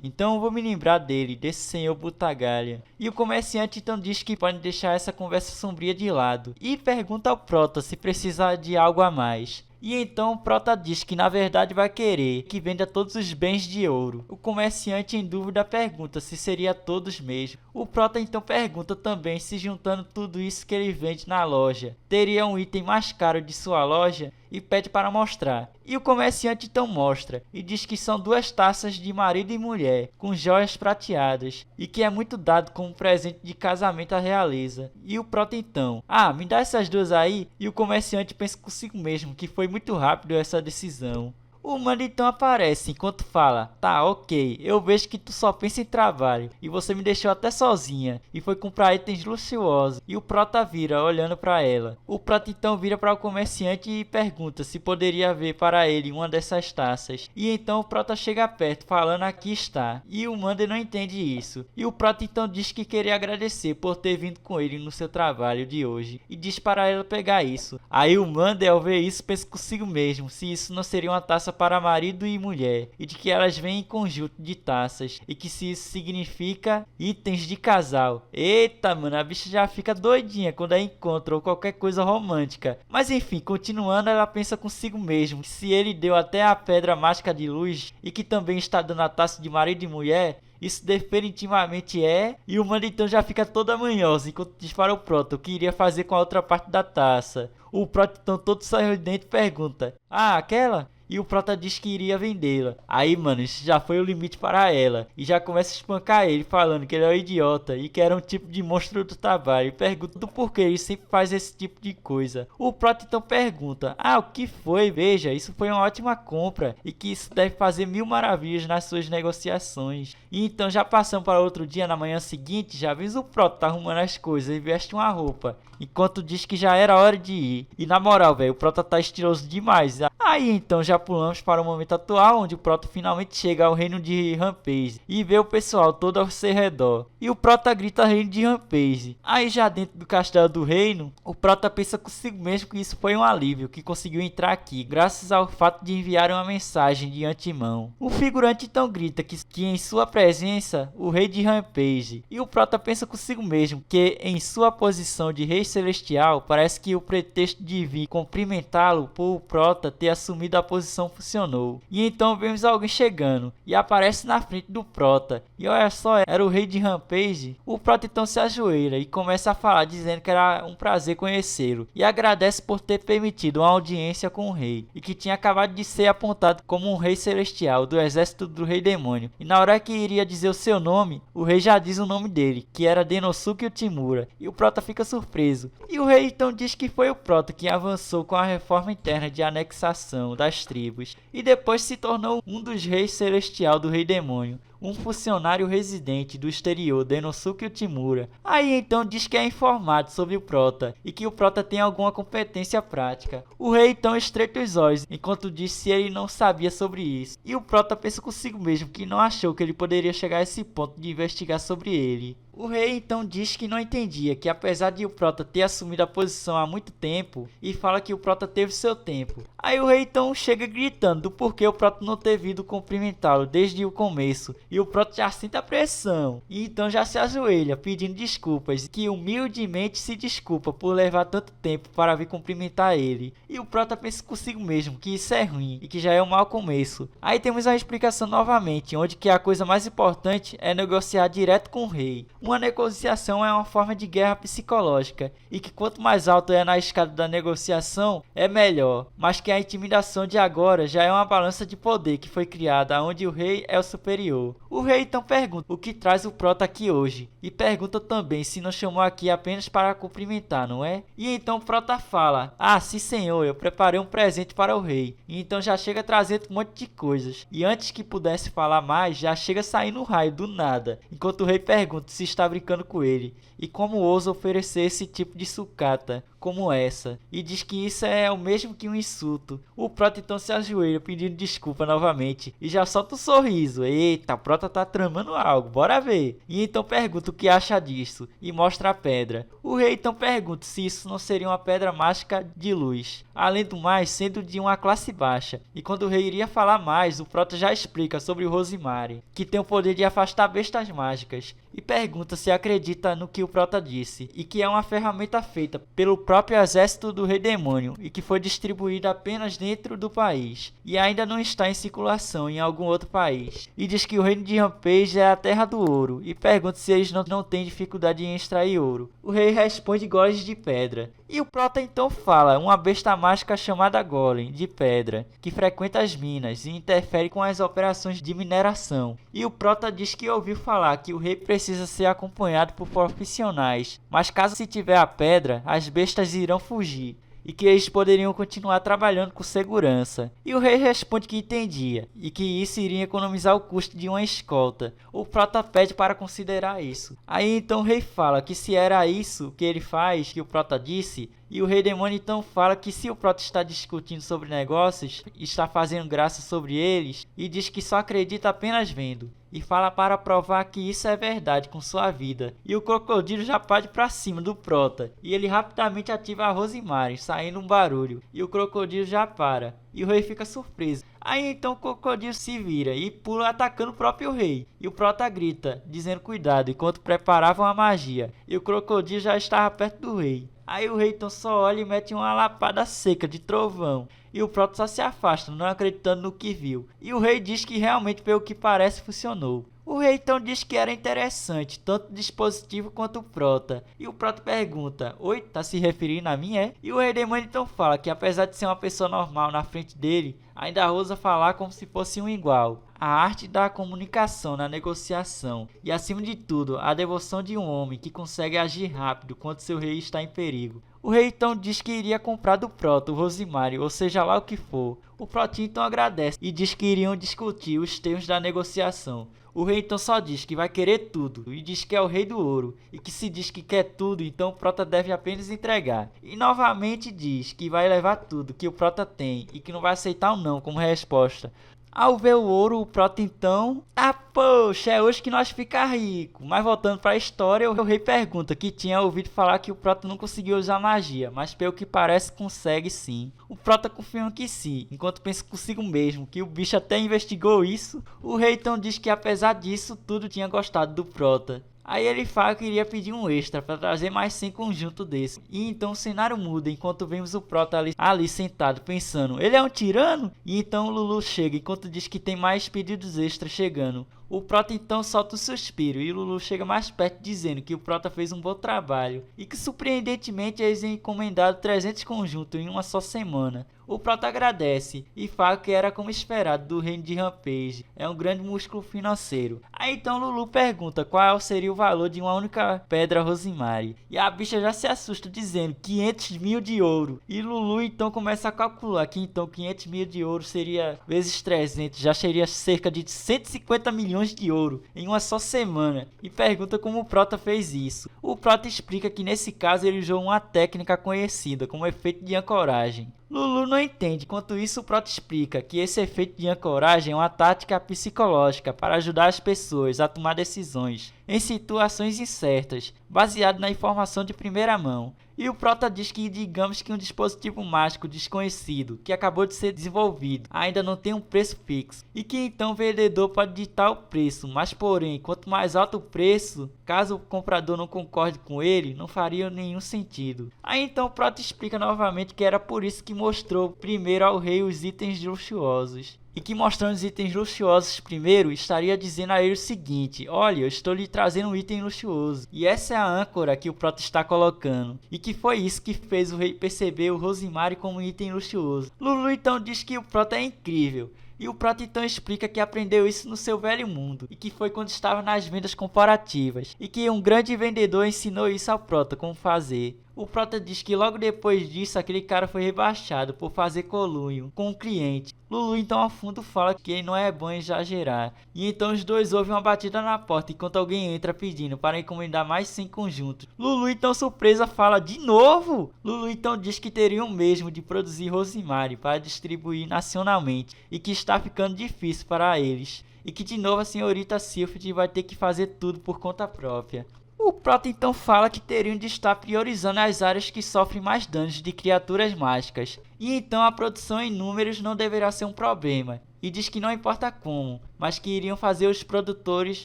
Speaker 1: então eu vou me lembrar dele, desse senhor Butagalion. E o comerciante então diz que pode deixar essa conversa sombria de lado, e pergunta ao prota se precisa de algo a mais. E então o prota diz que na verdade vai querer que venda todos os bens de ouro. O comerciante em dúvida pergunta se seria todos mesmo. O prota então pergunta também se juntando tudo isso que ele vende na loja, teria um item mais caro de sua loja e pede para mostrar. E o comerciante então mostra e diz que são 2 taças de marido e mulher com joias prateadas e que é muito dado como presente de casamento à realeza. E o prota então, me dá essas 2 aí. E o comerciante pensa consigo mesmo que foi muito rápido essa decisão. O humano então aparece enquanto fala, tá, ok, eu vejo que tu só pensa em trabalho e você me deixou até sozinha e foi comprar itens luxuosos. E o prota vira olhando para ela. O prota então vira para o comerciante e pergunta se poderia ver para ele uma dessas taças. E então o prota chega perto falando aqui está. E o Mander não entende isso. E o prota então diz que queria agradecer por ter vindo com ele no seu trabalho de hoje e diz para ela pegar isso. Aí o Mander ao ver isso pensa consigo mesmo se isso não seria uma taça para marido e mulher, e de que elas vêm em conjunto de taças, e que se isso significa itens de casal. Eita, mano, a bicha já fica doidinha quando a encontra ou qualquer coisa romântica. Mas enfim, continuando, ela pensa consigo mesmo que se ele deu até a pedra mágica de luz, e que também está dando a taça de marido e mulher, isso definitivamente é. E o mano então já fica toda manhosa enquanto diz para o prota o que iria fazer com a outra parte da taça. O prota então todo sorridente pergunta, aquela? E o prota diz que iria vendê-la. Aí, mano, isso já foi o limite para ela. E já começa a espancar ele, falando que ele é um idiota e que era um tipo de monstro do trabalho. E pergunta do porquê ele sempre faz esse tipo de coisa. O prota então pergunta, o que foi? Veja, isso foi uma ótima compra. E que isso deve fazer 1000 maravilhas nas suas negociações. E então já passamos para outro dia, na manhã seguinte, já vimos o prota tá arrumando as coisas e veste uma roupa. Enquanto diz que já era hora de ir. E na moral, velho, o prota tá estiloso demais. Aí então já pulamos para o momento atual, onde o prota finalmente chega ao reino de Rampage e vê o pessoal todo ao seu redor. E o prota grita reino de Rampage. Aí já dentro do castelo do reino, o prota pensa consigo mesmo que isso foi um alívio, que conseguiu entrar aqui, graças ao fato de enviar uma mensagem de antemão. O figurante então grita que em sua presença, o rei de Rampage. E o prota pensa consigo mesmo que em sua posição de rei celestial, parece que o pretexto de vir cumprimentá-lo por o prota ter assumido a posição funcionou. E então vemos alguém chegando e aparece na frente do prota. E olha só, era o rei de Rampage. O prota então se ajoelha e começa a falar, dizendo que era um prazer conhecê-lo e agradece por ter permitido uma audiência com o rei e que tinha acabado de ser apontado como um rei celestial do exército do rei demônio. E na hora que iria dizer o seu nome, o rei já diz o nome dele, que era Denosuke Utemura. E o prota fica surpreso. E o rei então diz que foi o prota que avançou com a reforma interna de anexação das tribos e depois se tornou um dos reis celestial do rei demônio. um funcionário residente do exterior de Inosuke Uemura. Aí então diz que é informado sobre o prota e que o prota tem alguma competência prática. O rei então estreita os olhos enquanto diz se ele não sabia sobre isso. E o prota pensa consigo mesmo que não achou que ele poderia chegar a esse ponto de investigar sobre ele. O rei então diz que não entendia que apesar de o prota ter assumido a posição há muito tempo, e fala que o prota teve seu tempo. Aí o rei então chega gritando do porquê o prota não ter vindo cumprimentá-lo desde o começo, e o prota já sente a pressão, e então já se ajoelha pedindo desculpas, que humildemente se desculpa por levar tanto tempo para vir cumprimentar ele. E o prota pensa consigo mesmo que isso é ruim e que já é um mau começo. Aí temos a explicação novamente, onde que a coisa mais importante é negociar direto com o rei. Uma negociação é uma forma de guerra psicológica, e que quanto mais alto é na escada da negociação, é melhor, mas que a intimidação de agora já é uma balança de poder que foi criada, onde o rei é o superior. O rei então pergunta o que traz o prota aqui hoje, e pergunta também se não chamou aqui apenas para cumprimentar, não é? E então o prota fala, sim senhor, eu preparei um presente para o rei, e então já chega trazendo um monte de coisas, e antes que pudesse falar mais, já chega saindo um raio do nada, enquanto o rei pergunta se está brincando com ele, e como ousa oferecer esse tipo de sucata como essa, e diz que isso é o mesmo que um insulto. O prota então se ajoelha pedindo desculpa novamente, e já solta um sorriso. Eita, o prota tá tramando algo, bora ver. E então pergunta o que acha disso, e mostra a pedra. O rei então pergunta se isso não seria uma pedra mágica de luz, além do mais sendo de uma classe baixa. E quando o rei iria falar mais, o prota já explica sobre o Rosemary, que tem o poder de afastar bestas mágicas, e pergunta se acredita no que o prota disse, e que é uma ferramenta feita pelo próprio exército do Rei Demônio, e que foi distribuída apenas dentro do país, e ainda não está em circulação em algum outro país. E diz que o reino de Rampage é a terra do ouro, e pergunta se eles não têm dificuldade em extrair ouro. O rei responde golems de pedra. E o prota então fala, uma besta mágica chamada Golem, de pedra, que frequenta as minas e interfere com as operações de mineração. E o prota diz que ouviu falar que o rei precisa ser acompanhado por profissionais, mas caso se tiver a pedra, as bestas irão fugir, e que eles poderiam continuar trabalhando com segurança. E o rei responde que entendia, e que isso iria economizar o custo de uma escolta. O prota pede para considerar isso. Aí então o rei fala que se era isso que ele faz, que o prota disse, e o Rei Demônio então fala que se o prota está discutindo sobre negócios, está fazendo graça sobre eles, e diz que só acredita apenas vendo. E fala para provar que isso é verdade com sua vida. E o crocodilo já parte para cima do prota. E ele rapidamente ativa a Rosemary, saindo um barulho. E o crocodilo já para. E o rei fica surpreso. Aí então o crocodilo se vira e pula atacando o próprio rei. E o prota grita, dizendo cuidado, enquanto preparavam a magia. E o crocodilo já estava perto do rei. Aí o rei então só olha e mete uma lapada seca de trovão. E o prota só se afasta, não acreditando no que viu. E o rei diz que realmente, pelo que parece, funcionou. O rei então diz que era interessante, tanto o dispositivo quanto o prota. E o prota pergunta, oi, tá se referindo a mim, é? E o Rei Demônio então fala que apesar de ser uma pessoa normal na frente dele, ainda ousa falar como se fosse um igual. A arte da comunicação na negociação e, acima de tudo, a devoção de um homem que consegue agir rápido quando seu rei está em perigo. O rei então diz que iria comprar do prota o Rosemary, ou seja lá o que for. O protinho então agradece e diz que iriam discutir os termos da negociação. O rei então só diz que vai querer tudo e diz que é o rei do ouro, e que se diz que quer tudo, então o prota deve apenas entregar. E novamente diz que vai levar tudo que o prota tem e que não vai aceitar um não como resposta. Ao ver o ouro, o prota então, poxa, é hoje que nós fica rico. Mas voltando para a história, o rei pergunta que tinha ouvido falar que o prota não conseguiu usar magia, mas pelo que parece consegue sim. O prota confirma que sim, enquanto pensa consigo mesmo que o bicho até investigou isso. O rei então diz que apesar disso tudo tinha gostado do prota. Aí ele fala que iria pedir um extra para trazer mais 100 conjuntos desse. E então o cenário muda enquanto vemos o prota ali sentado pensando, ele é um tirano? E então o Lulu chega enquanto diz que tem mais pedidos extras chegando. O prota então solta um suspiro e o Lulu chega mais perto dizendo que o prota fez um bom trabalho e que surpreendentemente eles encomendaram 300 conjuntos em uma só semana. O prota agradece e fala que era como esperado do reino de Rampage, é um grande músculo financeiro. Aí então Lulu pergunta qual seria o valor de uma única pedra Rosemary, e a bicha já se assusta dizendo 500 mil de ouro. E Lulu então começa a calcular que então 500 mil de ouro seria vezes 300, já seria cerca de 150 milhões milhões de ouro em uma só semana e pergunta como o Prota fez isso. O Prota explica que nesse caso ele usou uma técnica conhecida como efeito de ancoragem. Lulu não entende, enquanto isso o Prota explica que esse efeito de ancoragem é uma tática psicológica para ajudar as pessoas a tomar decisões em situações incertas, baseado na informação de primeira mão. E o Prota diz que digamos que um dispositivo mágico desconhecido que acabou de ser desenvolvido ainda não tem um preço fixo e que então o vendedor pode ditar o preço, mas porém quanto mais alto o preço, caso o comprador não concorde com ele, não faria nenhum sentido. Aí então o Prota explica novamente que era por isso que mostrou primeiro ao rei os itens luxuosos. E que mostrando os itens luxuosos primeiro, estaria dizendo a ele o seguinte: olha, eu estou lhe trazendo um item luxuoso. E essa é a âncora que o Prota está colocando. E que foi isso que fez o rei perceber o Rosemary como um item luxuoso. Lulu então diz que o Prota é incrível. E o Prota então explica que aprendeu isso no seu velho mundo, e que foi quando estava nas vendas corporativas, e que um grande vendedor ensinou isso ao Prota como fazer. O Prota diz que logo depois disso aquele cara foi rebaixado por fazer conluio com o cliente. Lulu então ao fundo fala que não é bom exagerar. E então os dois ouvem uma batida na porta enquanto alguém entra pedindo para encomendar mais 100 conjuntos. Lulu então surpresa fala: de novo? Lulu então diz que teriam mesmo de produzir Rosemary para distribuir nacionalmente e que está ficando difícil para eles. E que de novo a senhorita Sylphid vai ter que fazer tudo por conta própria. O Prota então fala que teriam de estar priorizando as áreas que sofrem mais danos de criaturas mágicas, e então a produção em números não deverá ser um problema, e diz que não importa como, mas que iriam fazer os produtores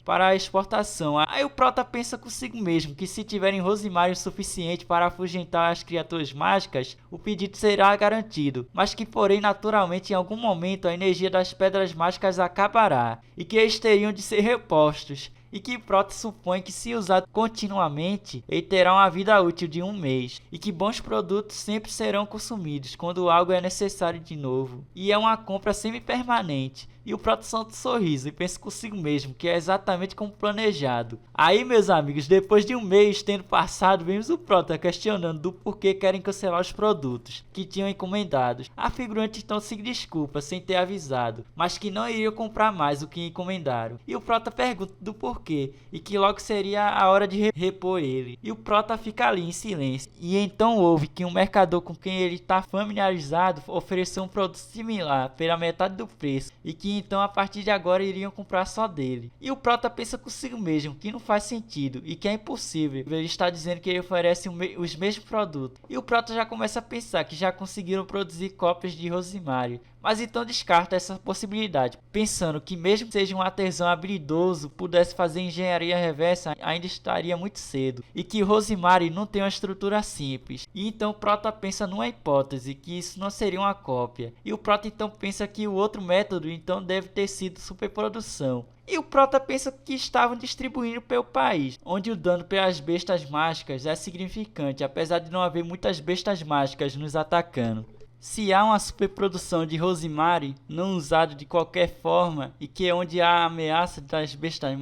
Speaker 1: para a exportação. Aí o Prota pensa consigo mesmo que se tiverem Rosemary o suficiente para afugentar as criaturas mágicas, o pedido será garantido, mas que porém naturalmente em algum momento a energia das pedras mágicas acabará, e que eles teriam de ser repostos. E que Prota supõe que se usado continuamente, ele terá uma vida útil de 1 mês, e que bons produtos sempre serão consumidos quando algo é necessário de novo, e é uma compra semi-permanente. E o Prota solta um sorriso e pensa consigo mesmo que é exatamente como planejado. Aí, meus amigos, depois de 1 mês tendo passado, vemos o Prota questionando do porquê querem cancelar os produtos que tinham encomendados. A figurante então se desculpa sem ter avisado, mas que não iriam comprar mais o que encomendaram. E o Prota pergunta do porquê e que logo seria a hora de repor ele. E o Prota fica ali em silêncio. E então ouve que um mercador com quem ele está familiarizado ofereceu um produto similar pela metade do preço e que então a partir de agora iriam comprar só dele. E o Prota pensa consigo mesmo que não faz sentido e que é impossível. Ele está dizendo que ele oferece os mesmos produtos. E o Prota já começa a pensar que já conseguiram produzir cópias de Rosemary, mas então descarta essa possibilidade, pensando que mesmo que seja um artesão habilidoso pudesse fazer engenharia reversa, ainda estaria muito cedo, e que Rosemary não tem uma estrutura simples. E então o Prota pensa numa hipótese, que isso não seria uma cópia. E o Prota então pensa que o outro método então deve ter sido superprodução. E o Prota pensa que estavam distribuindo pelo país, onde o dano pelas bestas mágicas é significante, apesar de não haver muitas bestas mágicas nos atacando. Se há uma superprodução de Rosemary não usado de qualquer forma e que onde há a ameaça das bestas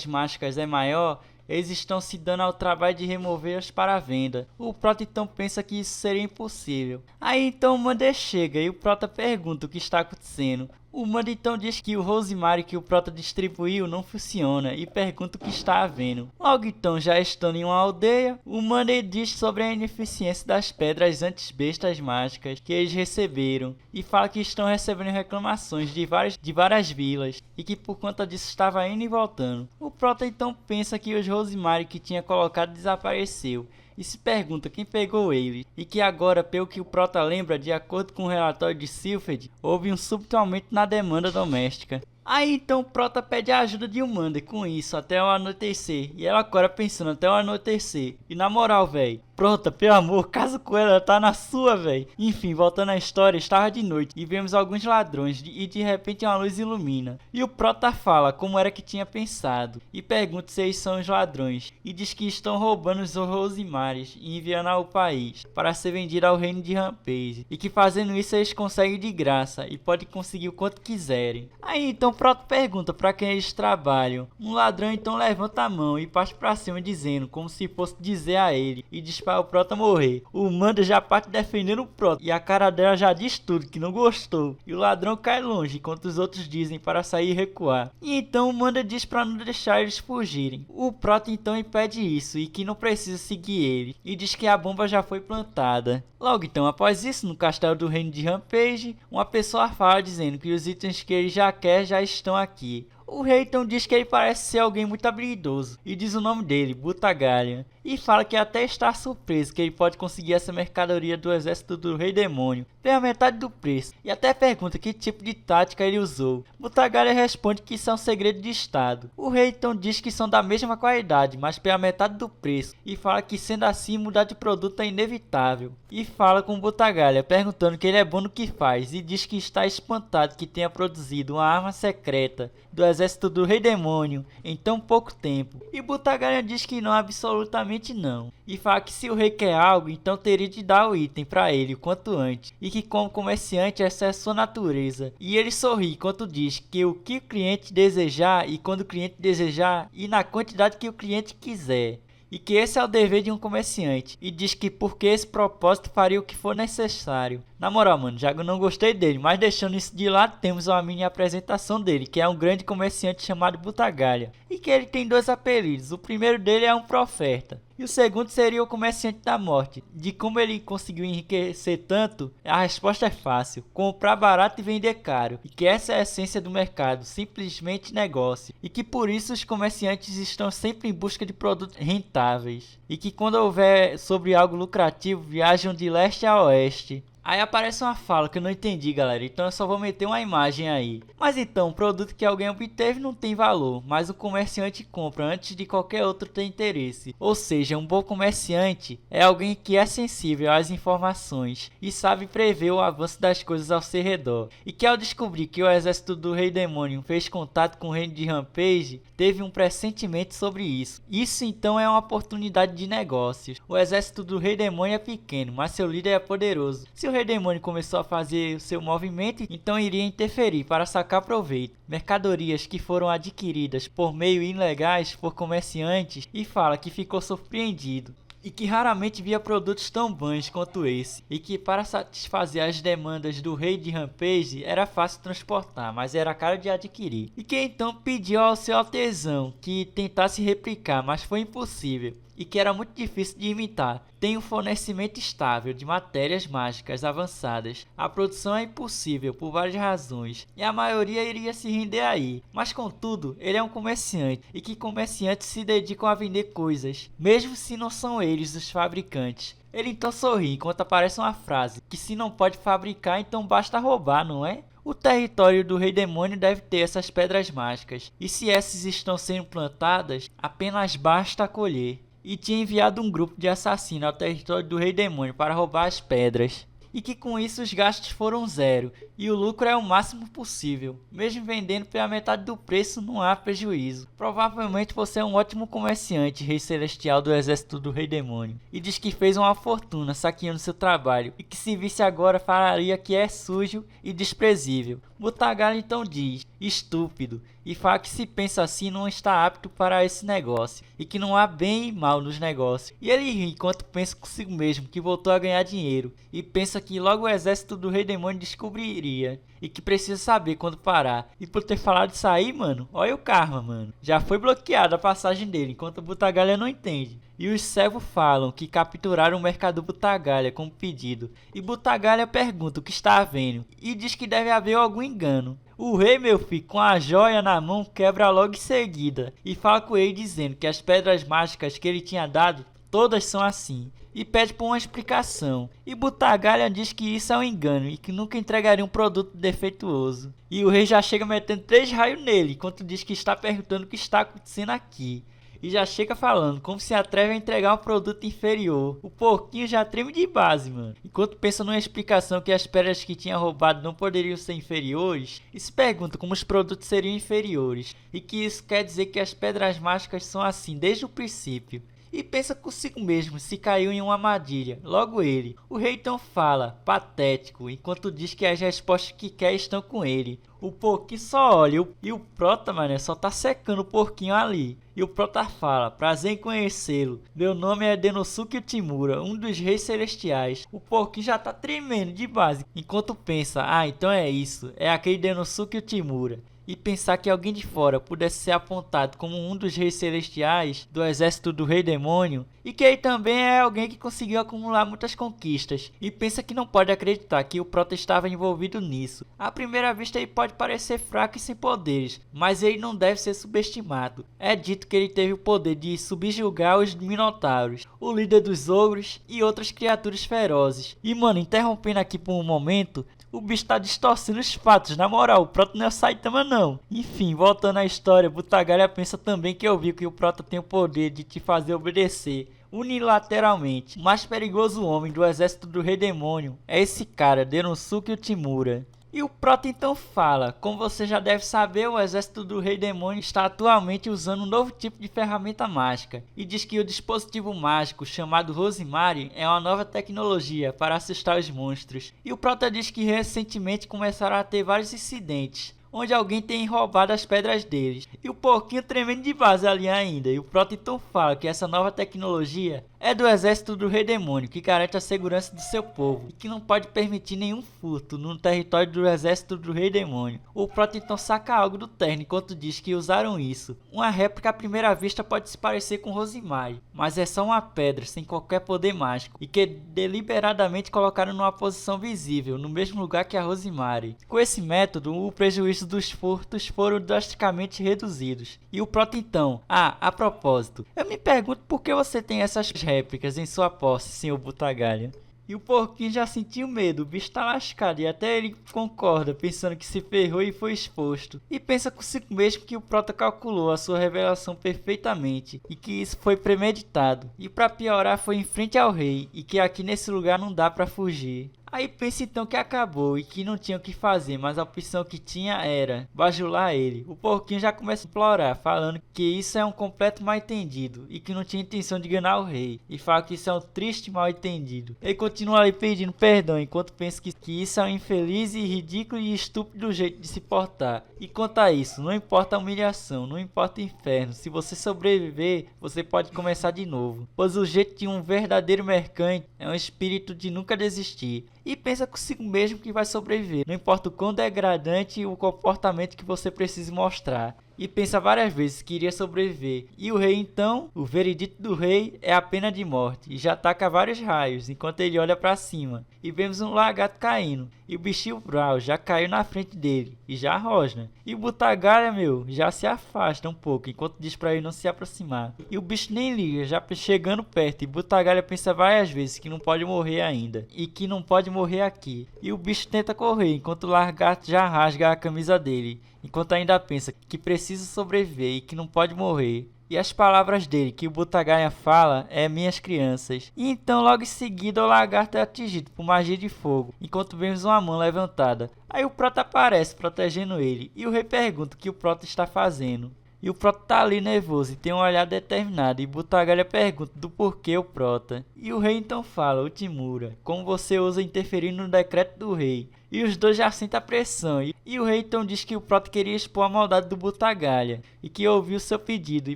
Speaker 1: mágicas é maior, eles estão se dando ao trabalho de removê-las para a venda. O Prota então pensa que isso seria impossível. Aí então o Mander chega e o Prota pergunta o que está acontecendo. O Mander então diz que o Rosemary que o Prota distribuiu não funciona e pergunta o que está havendo. Logo então, já estando em uma aldeia, o Mander diz sobre a ineficiência das pedras anti-bestas mágicas que eles receberam e fala que estão recebendo reclamações de várias vilas e que por conta disso estava indo e voltando. O Prota então pensa que os Rosemary que tinha colocado desapareceu e se pergunta quem pegou ele, e que agora, pelo que o Prota lembra, de acordo com o relatório de Sylphid, houve um súbito aumento na demanda doméstica. Aí então o Prota pede a ajuda de Mander com isso até o anoitecer, e ela agora pensando até o anoitecer. E na moral, véi, Prota, pelo amor, casa com ela tá na sua, véi. Enfim, voltando à história, estava de noite e vemos alguns ladrões e de repente uma luz ilumina. E o Prota fala como era que tinha pensado e pergunta se eles são os ladrões e diz que estão roubando os Rosemaries e enviando ao país para ser vendido ao reino de Rampage e que fazendo isso eles conseguem de graça e podem conseguir o quanto quiserem. Aí então Prota pergunta para quem eles trabalham. Um ladrão então levanta a mão e parte para cima dizendo como se fosse dizer a ele e dispara para o Prota morrer. O Manda já parte defendendo o Prota e a cara dela já diz tudo, que não gostou. E o ladrão cai longe, enquanto os outros dizem para sair e recuar. E então o Manda diz para não deixar eles fugirem. O Prota então impede isso e que não precisa seguir ele. E diz que a bomba já foi plantada. Logo então, após isso, no castelo do reino de Rampage, uma pessoa fala dizendo que os itens que ele já quer já estão aqui. O rei então diz que ele parece ser alguém muito habilidoso e diz o nome dele, Butagalha, e fala que até está surpreso que ele pode conseguir essa mercadoria do exército do Rei Demônio pela metade do preço, e até pergunta que tipo de tática ele usou. Butagalha responde que isso é um segredo de estado. O rei então diz que são da mesma qualidade, mas pela metade do preço, e fala que sendo assim mudar de produto é inevitável. E fala com Butagalha perguntando que ele é bom no que faz, e diz que está espantado que tenha produzido uma arma secreta do exército do Rei Demônio em tão pouco tempo. E Butagalha diz que não, absolutamente não. E fala que se o rei quer algo, então teria de dar o item para ele o quanto antes. E que como comerciante essa é sua natureza. E ele sorri enquanto diz que o que o cliente desejar e quando o cliente desejar e na quantidade que o cliente quiser. E que esse é o dever de um comerciante. E diz que porque esse propósito faria o que for necessário. Na moral, mano, já não gostei dele, mas deixando isso de lado, temos uma mini apresentação dele, que é um grande comerciante chamado Butagalha. E que ele tem dois apelidos, o primeiro dele é um profeta. E o segundo seria o comerciante da morte. De como ele conseguiu enriquecer tanto, a resposta é fácil. Comprar barato e vender caro. E que essa é a essência do mercado, simplesmente negócio. E que por isso os comerciantes estão sempre em busca de produtos rentáveis. E que quando houver sobre algo lucrativo, viajam de leste a oeste. Aí aparece uma fala que eu não entendi, galera, então eu só vou meter uma imagem aí. Mas então, o produto que alguém obteve não tem valor, mas o comerciante compra antes de qualquer outro ter interesse. Ou seja, um bom comerciante é alguém que é sensível às informações e sabe prever o avanço das coisas ao seu redor. E que ao descobrir que o exército do Rei Demônio fez contato com o reino de Rampage, teve um pressentimento sobre isso. Isso então é uma oportunidade de negócios. O exército do Rei Demônio é pequeno, mas seu líder é poderoso. Se o Rei Demônio começou a fazer o seu movimento, então iria interferir para sacar proveito. Mercadorias que foram adquiridas por meio ilegais por comerciantes, e fala que ficou surpreendido. E que raramente via produtos tão bons quanto esse, e que para satisfazer as demandas do rei de Rampage era fácil transportar, mas era caro de adquirir. E que então pediu ao seu artesão que tentasse replicar, mas foi impossível. E que era muito difícil de imitar. Tem um fornecimento estável de matérias mágicas avançadas. A produção é impossível por várias razões, e a maioria iria se render aí. Mas contudo, ele é um comerciante, e que comerciantes se dedicam a vender coisas, mesmo se não são eles os fabricantes. Ele então sorri enquanto aparece uma frase, que se não pode fabricar, então basta roubar, não é? O território do Rei Demônio deve ter essas pedras mágicas, e se essas estão sendo plantadas, apenas basta colher. E tinha enviado um grupo de assassinos ao território do Rei Demônio para roubar as pedras. E que com isso os gastos foram zero, e o lucro é o máximo possível. Mesmo vendendo pela metade do preço, não há prejuízo. Provavelmente você é um ótimo comerciante, Rei Celestial do exército do Rei Demônio. E diz que fez uma fortuna saqueando seu trabalho, e que se visse agora falaria que é sujo e desprezível. Butagalha então diz, estúpido, e fala que se pensa assim não está apto para esse negócio, e que não há bem e mal nos negócios. E ele ri enquanto pensa consigo mesmo que voltou a ganhar dinheiro, e pensa que logo o exército do Rei Demônio descobriria, e que precisa saber quando parar. E por ter falado isso aí, mano, olha o karma, mano. Já foi bloqueada a passagem dele, enquanto o Butagalha não entende. E os servos falam que capturaram o mercador Butagalha como pedido. E Butagalha pergunta o que está havendo, e diz que deve haver algum engano. O rei, meu filho, com a joia na mão, quebra logo em seguida. E fala com ele dizendo que as pedras mágicas que ele tinha dado, todas são assim. E pede por uma explicação. E Butagalha diz que isso é um engano e que nunca entregaria um produto defeituoso. E o rei já chega metendo 3 raios nele, enquanto diz que está perguntando o que está acontecendo aqui. E já chega falando como se atreve a entregar um produto inferior. O porquinho já treme de base, mano. Enquanto pensa numa explicação que as pedras que tinha roubado não poderiam ser inferiores, e se pergunta como os produtos seriam inferiores. E que isso quer dizer que as pedras mágicas são assim desde o princípio. e pensa consigo mesmo se caiu em uma armadilha. Logo ele. O rei então fala, patético, enquanto diz que as respostas que quer estão com ele. O porquinho só olha e o Prota, mané, só tá secando o porquinho ali. E o Prota fala, prazer em conhecê-lo. Meu nome é Denosuke Utemura, um dos reis celestiais. O porquinho já tá tremendo de base, enquanto pensa, então é isso, é aquele Denosuke Utemura. E pensar que alguém de fora pudesse ser apontado como um dos reis celestiais do exército do rei demônio, e que ele também é alguém que conseguiu acumular muitas conquistas, e pensa que não pode acreditar que o Prota estava envolvido nisso. À primeira vista ele pode parecer fraco e sem poderes, mas ele não deve ser subestimado. É dito que ele teve o poder de subjugar os Minotauros, o líder dos ogros e outras criaturas ferozes. E mano, interrompendo aqui por um momento, o bicho tá distorcendo os fatos, na moral, o Prota não é o Saitama não. Enfim, voltando à história, Butagalha pensa também que ouviu que o Prota tem o poder de te fazer obedecer unilateralmente. O mais perigoso homem do exército do rei demônio é esse cara, Denosuke Utemura. E o Prota então fala, como você já deve saber, o exército do rei demônio está atualmente usando um novo tipo de ferramenta mágica, e diz que o dispositivo mágico chamado Rosemary é uma nova tecnologia para assustar os monstros. E o Prota diz que recentemente começaram a ter vários incidentes, onde alguém tem roubado as pedras deles. E o porquinho tremendo de base ali ainda. E o Prota então fala que essa nova tecnologia é do exército do rei demônio, que garante a segurança do seu povo e que não pode permitir nenhum furto no território do exército do rei demônio. O Prota então saca algo do terno enquanto diz que usaram isso. Uma réplica à primeira vista pode se parecer com Rosemary, mas é só uma pedra sem qualquer poder mágico e que deliberadamente colocaram numa posição visível, no mesmo lugar que a Rosemary. Com esse método, o prejuízo dos furtos foram drasticamente reduzidos. E o Prota então, a propósito, eu me pergunto por que você tem essas réplicas em sua posse, senhor Butagalha. E o porquinho já sentiu medo, o bicho tá lascado e até ele concorda, pensando que se ferrou e foi exposto. E pensa consigo mesmo que o Prota calculou a sua revelação perfeitamente e que isso foi premeditado. E para piorar foi em frente ao rei e que aqui nesse lugar não dá para fugir. Aí pensa então que acabou e que não tinha o que fazer, mas a opção que tinha era bajular ele. O porquinho já começa a implorar, falando que isso é um completo mal entendido e que não tinha intenção de enganar o rei. E fala que isso é um triste mal entendido. Ele continua ali pedindo perdão, enquanto pensa que isso é um infeliz e ridículo e estúpido jeito de se portar. E quanto a isso, não importa a humilhação, não importa o inferno, se você sobreviver, você pode começar de novo. Pois o jeito de um verdadeiro mercante é um espírito de nunca desistir. E pensa consigo mesmo que vai sobreviver, não importa o quão degradante o comportamento que você precise mostrar. E pensa várias vezes que iria sobreviver. E o rei então, o veredito do rei é a pena de morte. E já ataca vários raios, enquanto ele olha para cima. E vemos um lagarto caindo. E o bichinho Brawl já caiu na frente dele. E já rosna. E o Butagalha, já se afasta um pouco, enquanto diz para ele não se aproximar. E o bicho nem liga, já chegando perto. E Butagalha pensa várias vezes que não pode morrer ainda. E que não pode morrer aqui. E o bicho tenta correr, enquanto o lagarto já rasga a camisa dele. Enquanto ainda pensa que precisa sobreviver e que não pode morrer. E as palavras dele que o Butagalha fala é minhas crianças. E então logo em seguida o lagarto é atingido por magia de fogo, enquanto vemos uma mão levantada. Aí o Prota aparece protegendo ele e o rei pergunta o que o Prota está fazendo. E o Prota tá ali nervoso e tem um olhar determinado. E Butagalha pergunta do porquê o Prota. E o rei então fala, Utemura, como você ousa interferir no decreto do rei? E os dois já sentem a pressão. E o rei então diz que o Prota queria expor a maldade do Butagalha. E que ouviu seu pedido e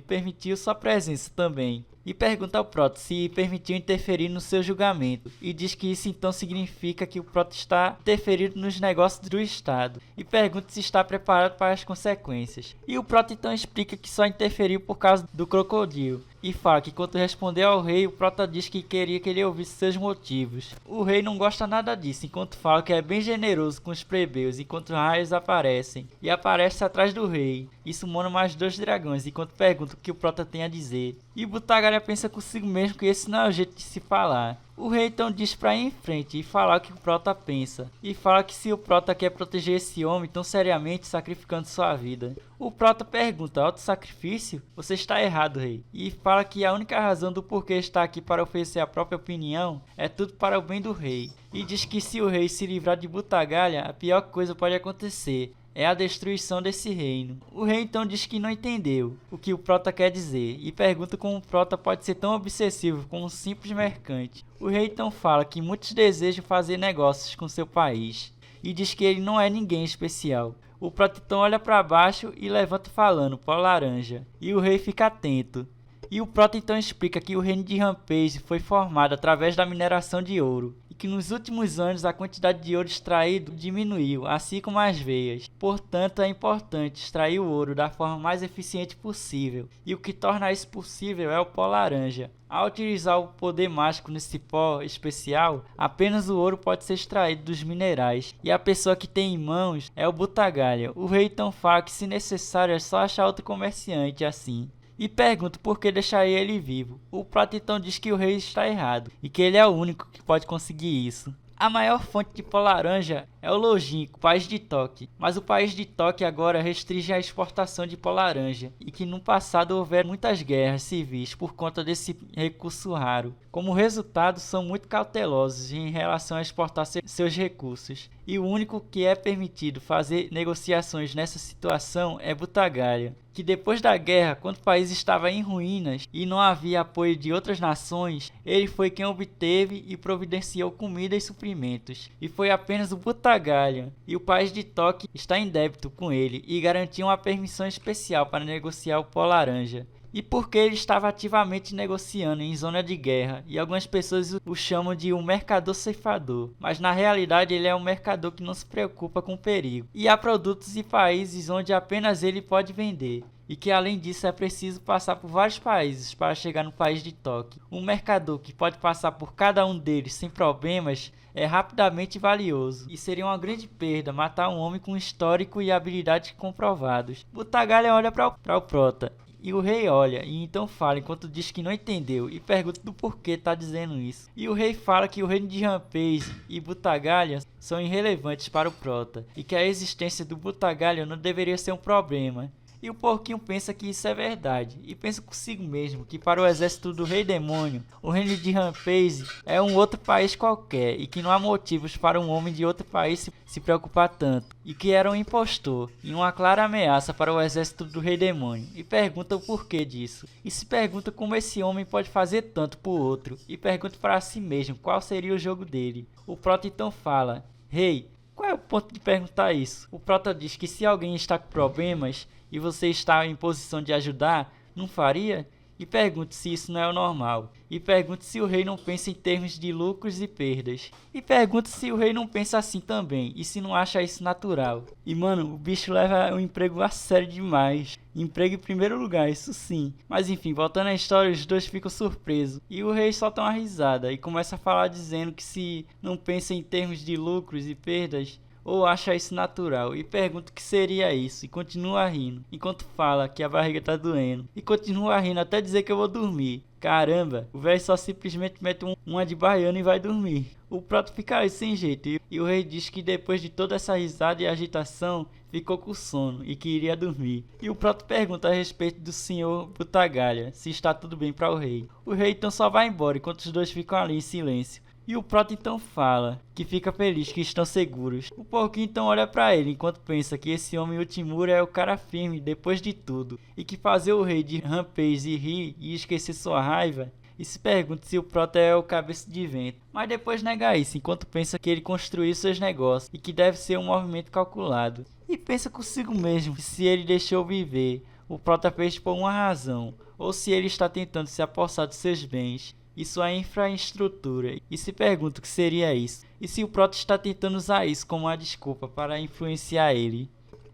Speaker 1: permitiu sua presença também. E pergunta ao Prota se permitiu interferir no seu julgamento. E diz que isso então significa que o Prota está interferindo nos negócios do Estado. E pergunta se está preparado para as consequências. E o Prota então explica que só interferiu por causa do crocodilo. E fala que quando respondeu ao rei, o Prota diz que queria que ele ouvisse seus motivos. O rei não gosta nada disso, enquanto fala que é bem generoso com os plebeus, enquanto raios aparecem. E aparece atrás do rei. E sumona mais 2 dragões, enquanto pergunta o que o Prota tem a dizer. E Butagalha pensa consigo mesmo que esse não é o jeito de se falar. O rei então diz pra ir em frente e falar o que o Prota pensa. E fala que se o Prota quer proteger esse homem tão seriamente sacrificando sua vida. O Prota pergunta, auto-sacrifício? Você está errado, rei. E fala que a única razão do porquê está aqui para oferecer a própria opinião é tudo para o bem do rei. E diz que se o rei se livrar de Butagalha, a pior coisa pode acontecer. é a destruição desse reino. O rei então diz que não entendeu o que o prota quer dizer e pergunta como o prota pode ser tão obsessivo como um simples mercante. O rei então fala que muitos desejam fazer negócios com seu país e diz que ele não é ninguém especial. O prota então olha para baixo e levanta falando pó laranja e o rei fica atento. E o prota então explica que o reino de Rampage foi formado através da mineração de ouro e que nos últimos anos a quantidade de ouro extraído diminuiu, assim como as veias. Portanto, é importante extrair o ouro da forma mais eficiente possível, e o que torna isso possível é o pó laranja. Ao utilizar o poder mágico nesse pó especial, apenas o ouro pode ser extraído dos minerais, e a pessoa que tem em mãos é o Butagalha. O rei então fala que, se necessário, é só achar outro comerciante assim. E pergunta por que deixaria ele vivo. O prota então diz que o rei está errado e que ele é o único que pode conseguir isso. A maior fonte de pó laranja é o Longínquo, país de Toque, mas o país de Toque agora restringe a exportação de pó laranja e que no passado houveram muitas guerras civis por conta desse recurso raro. Como resultado, são muito cautelosos em relação a exportar seus recursos, e o único que é permitido fazer negociações nessa situação é Butagalha, que depois da guerra, quando o país estava em ruínas e não havia apoio de outras nações, ele foi quem obteve e providenciou comida e suprimentos, e foi apenas o Butagalha e o país de Toque está em débito com ele e garantiam uma permissão especial para negociar o pó laranja. E porque ele estava ativamente negociando em zona de guerra, e algumas pessoas o chamam de um mercador ceifador, mas na realidade ele é um mercador que não se preocupa com perigo. E há produtos e países onde apenas ele pode vender, e que além disso é preciso passar por vários países para chegar no país de Toque. Um mercador que pode passar por cada um deles sem problemas é rapidamente valioso, e seria uma grande perda matar um homem com histórico e habilidades comprovados. Butagalha olha para o prota. E o rei olha e então fala enquanto diz que não entendeu e pergunta do porquê está dizendo isso. E o rei fala que o reino de Rampage e Butagalha são irrelevantes para o prota e que a existência do Butagalha não deveria ser um problema. E o porquinho pensa que isso é verdade, e pensa consigo mesmo que para o exército do Rei Demônio, o reino de Rampage é um outro país qualquer, e que não há motivos para um homem de outro país se preocupar tanto, e que era um impostor, e uma clara ameaça para o exército do Rei Demônio, e pergunta o porquê disso. E se pergunta como esse homem pode fazer tanto por outro, e pergunta para si mesmo qual seria o jogo dele. O prota então fala: Rei, qual é o ponto de perguntar isso? O prota diz que se alguém está com problemas e você está em posição de ajudar, não faria? E pergunte se isso não é o normal. E pergunte se o rei não pensa em termos de lucros e perdas. E pergunte se o rei não pensa assim também, e se não acha isso natural. E mano, o bicho leva o emprego a sério demais. Emprego em primeiro lugar, isso sim. Mas enfim, voltando à história, os dois ficam surpresos. E o rei solta uma risada e começa a falar dizendo que se não pensa em termos de lucros e perdas, ou acha isso natural, e pergunta o que seria isso, e continua rindo, enquanto fala que a barriga tá doendo, e continua rindo até dizer que eu vou dormir. Caramba, o velho só simplesmente mete uma de baiano e vai dormir. O prota fica aí sem jeito, e o rei diz que depois de toda essa risada e agitação, ficou com sono e que iria dormir. E o prota pergunta a respeito do senhor Butagalha, se está tudo bem para o rei. O rei então só vai embora, enquanto os dois ficam ali em silêncio. E o prota então fala que fica feliz que estão seguros. O porquinho então olha pra ele enquanto pensa que esse homem Utimura é o cara firme depois de tudo, e que fazer o rei de Rampage rir e esquecer sua raiva, e se pergunta se o prota é o cabeça de vento. Mas depois nega isso enquanto pensa que ele construiu seus negócios e que deve ser um movimento calculado. E pensa consigo mesmo que se ele deixou viver, o prota fez por uma razão, ou se ele está tentando se apossar de seus bens e sua infraestrutura, e se pergunta o que seria isso, e se o prota está tentando usar isso como uma desculpa para influenciar ele.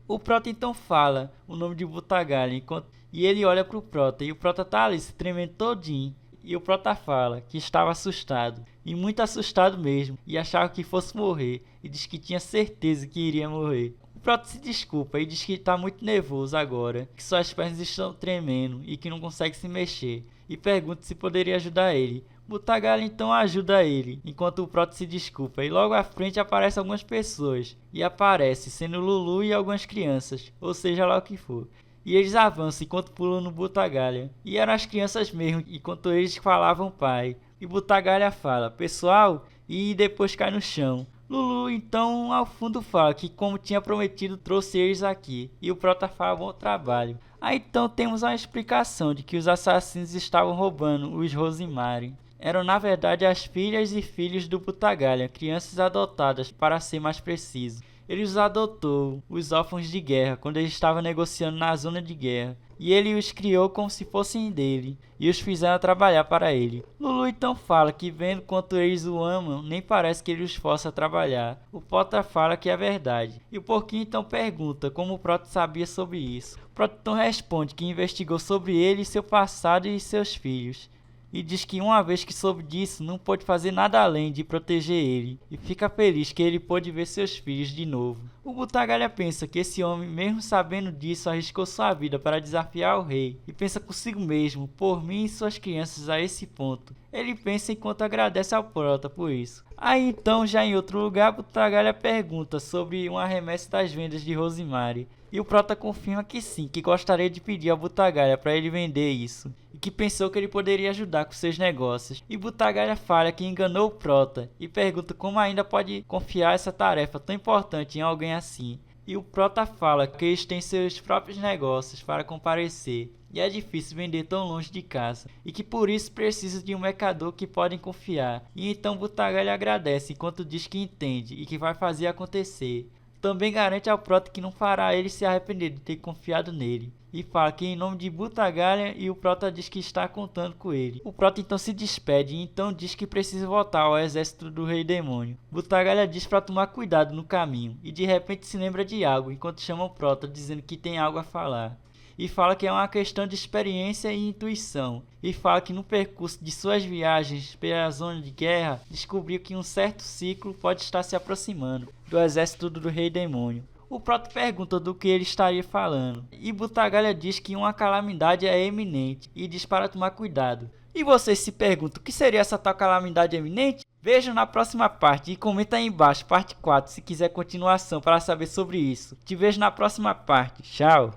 Speaker 1: O prota então fala o nome de Butagalha, e ele olha para o prota, e o prota tá ali se tremendo todinho, e o prota fala que estava assustado, e muito assustado mesmo, e achava que fosse morrer, e diz que tinha certeza que iria morrer. O prota se desculpa e diz que está muito nervoso agora, que suas pernas estão tremendo e que não consegue se mexer, e pergunta se poderia ajudar ele. Butagalha então ajuda ele, enquanto o prota se desculpa, e logo à frente aparecem algumas pessoas, e aparece sendo Lulu e algumas crianças, ou seja lá o que for. E eles avançam enquanto pulam no Butagalha, e eram as crianças mesmo, enquanto eles falavam pai. E Butagalha fala, pessoal, e depois cai no chão. Lulu então ao fundo fala que, como tinha prometido, trouxe eles aqui, e o Prota fala bom trabalho. Aí então temos uma explicação de que os assassinos estavam roubando os Rosemary. Eram na verdade as filhas e filhos do Butagalha, crianças adotadas para ser mais preciso. Ele os adotou, os órfãos de guerra, quando ele estava negociando na zona de guerra. E ele os criou como se fossem dele, e os fizeram trabalhar para ele. Lulu então fala que, vendo quanto eles o amam, nem parece que ele os força a trabalhar. O Prota fala que é verdade. E o Porquinho então pergunta como o Prota sabia sobre isso. O Prota então responde que investigou sobre ele, seu passado e seus filhos. E diz que uma vez que soube disso, não pôde fazer nada além de proteger ele, e fica feliz que ele pôde ver seus filhos de novo. O Butagalha pensa que esse homem, mesmo sabendo disso, arriscou sua vida para desafiar o rei, e pensa consigo mesmo, por mim e suas crianças a esse ponto. Ele pensa enquanto agradece ao Prota por isso. Aí então, já em outro lugar, Butagalha pergunta sobre uma remessa das vendas de Rosemary. E o Prota confirma que sim, que gostaria de pedir ao Butagalha para ele vender isso, e que pensou que ele poderia ajudar com seus negócios. E Butagalha fala que enganou o Prota, e pergunta como ainda pode confiar essa tarefa tão importante em alguém assim. E o Prota fala que eles têm seus próprios negócios para comparecer, e é difícil vender tão longe de casa, e que por isso precisa de um mercador que podem confiar. E então Butagalha agradece enquanto diz que entende e que vai fazer acontecer. Também garante ao Prota que não fará ele se arrepender de ter confiado nele. E fala que em nome de Butagalha, e o Prota diz que está contando com ele. O Prota então se despede e então diz que precisa voltar ao exército do Rei Demônio. Butagalha diz para tomar cuidado no caminho, e de repente se lembra de algo enquanto chama o Prota dizendo que tem algo a falar. E fala que é uma questão de experiência e intuição. E fala que no percurso de suas viagens pela zona de guerra, descobriu que um certo ciclo pode estar se aproximando do exército do Rei Demônio. O Prota pergunta do que ele estaria falando, e Butagalha diz que uma calamidade é iminente, e diz para tomar cuidado. E vocês se perguntam o que seria essa tal calamidade iminente? Vejam na próxima parte e comenta aí embaixo, parte 4, se quiser continuação para saber sobre isso. Te vejo na próxima parte. Tchau!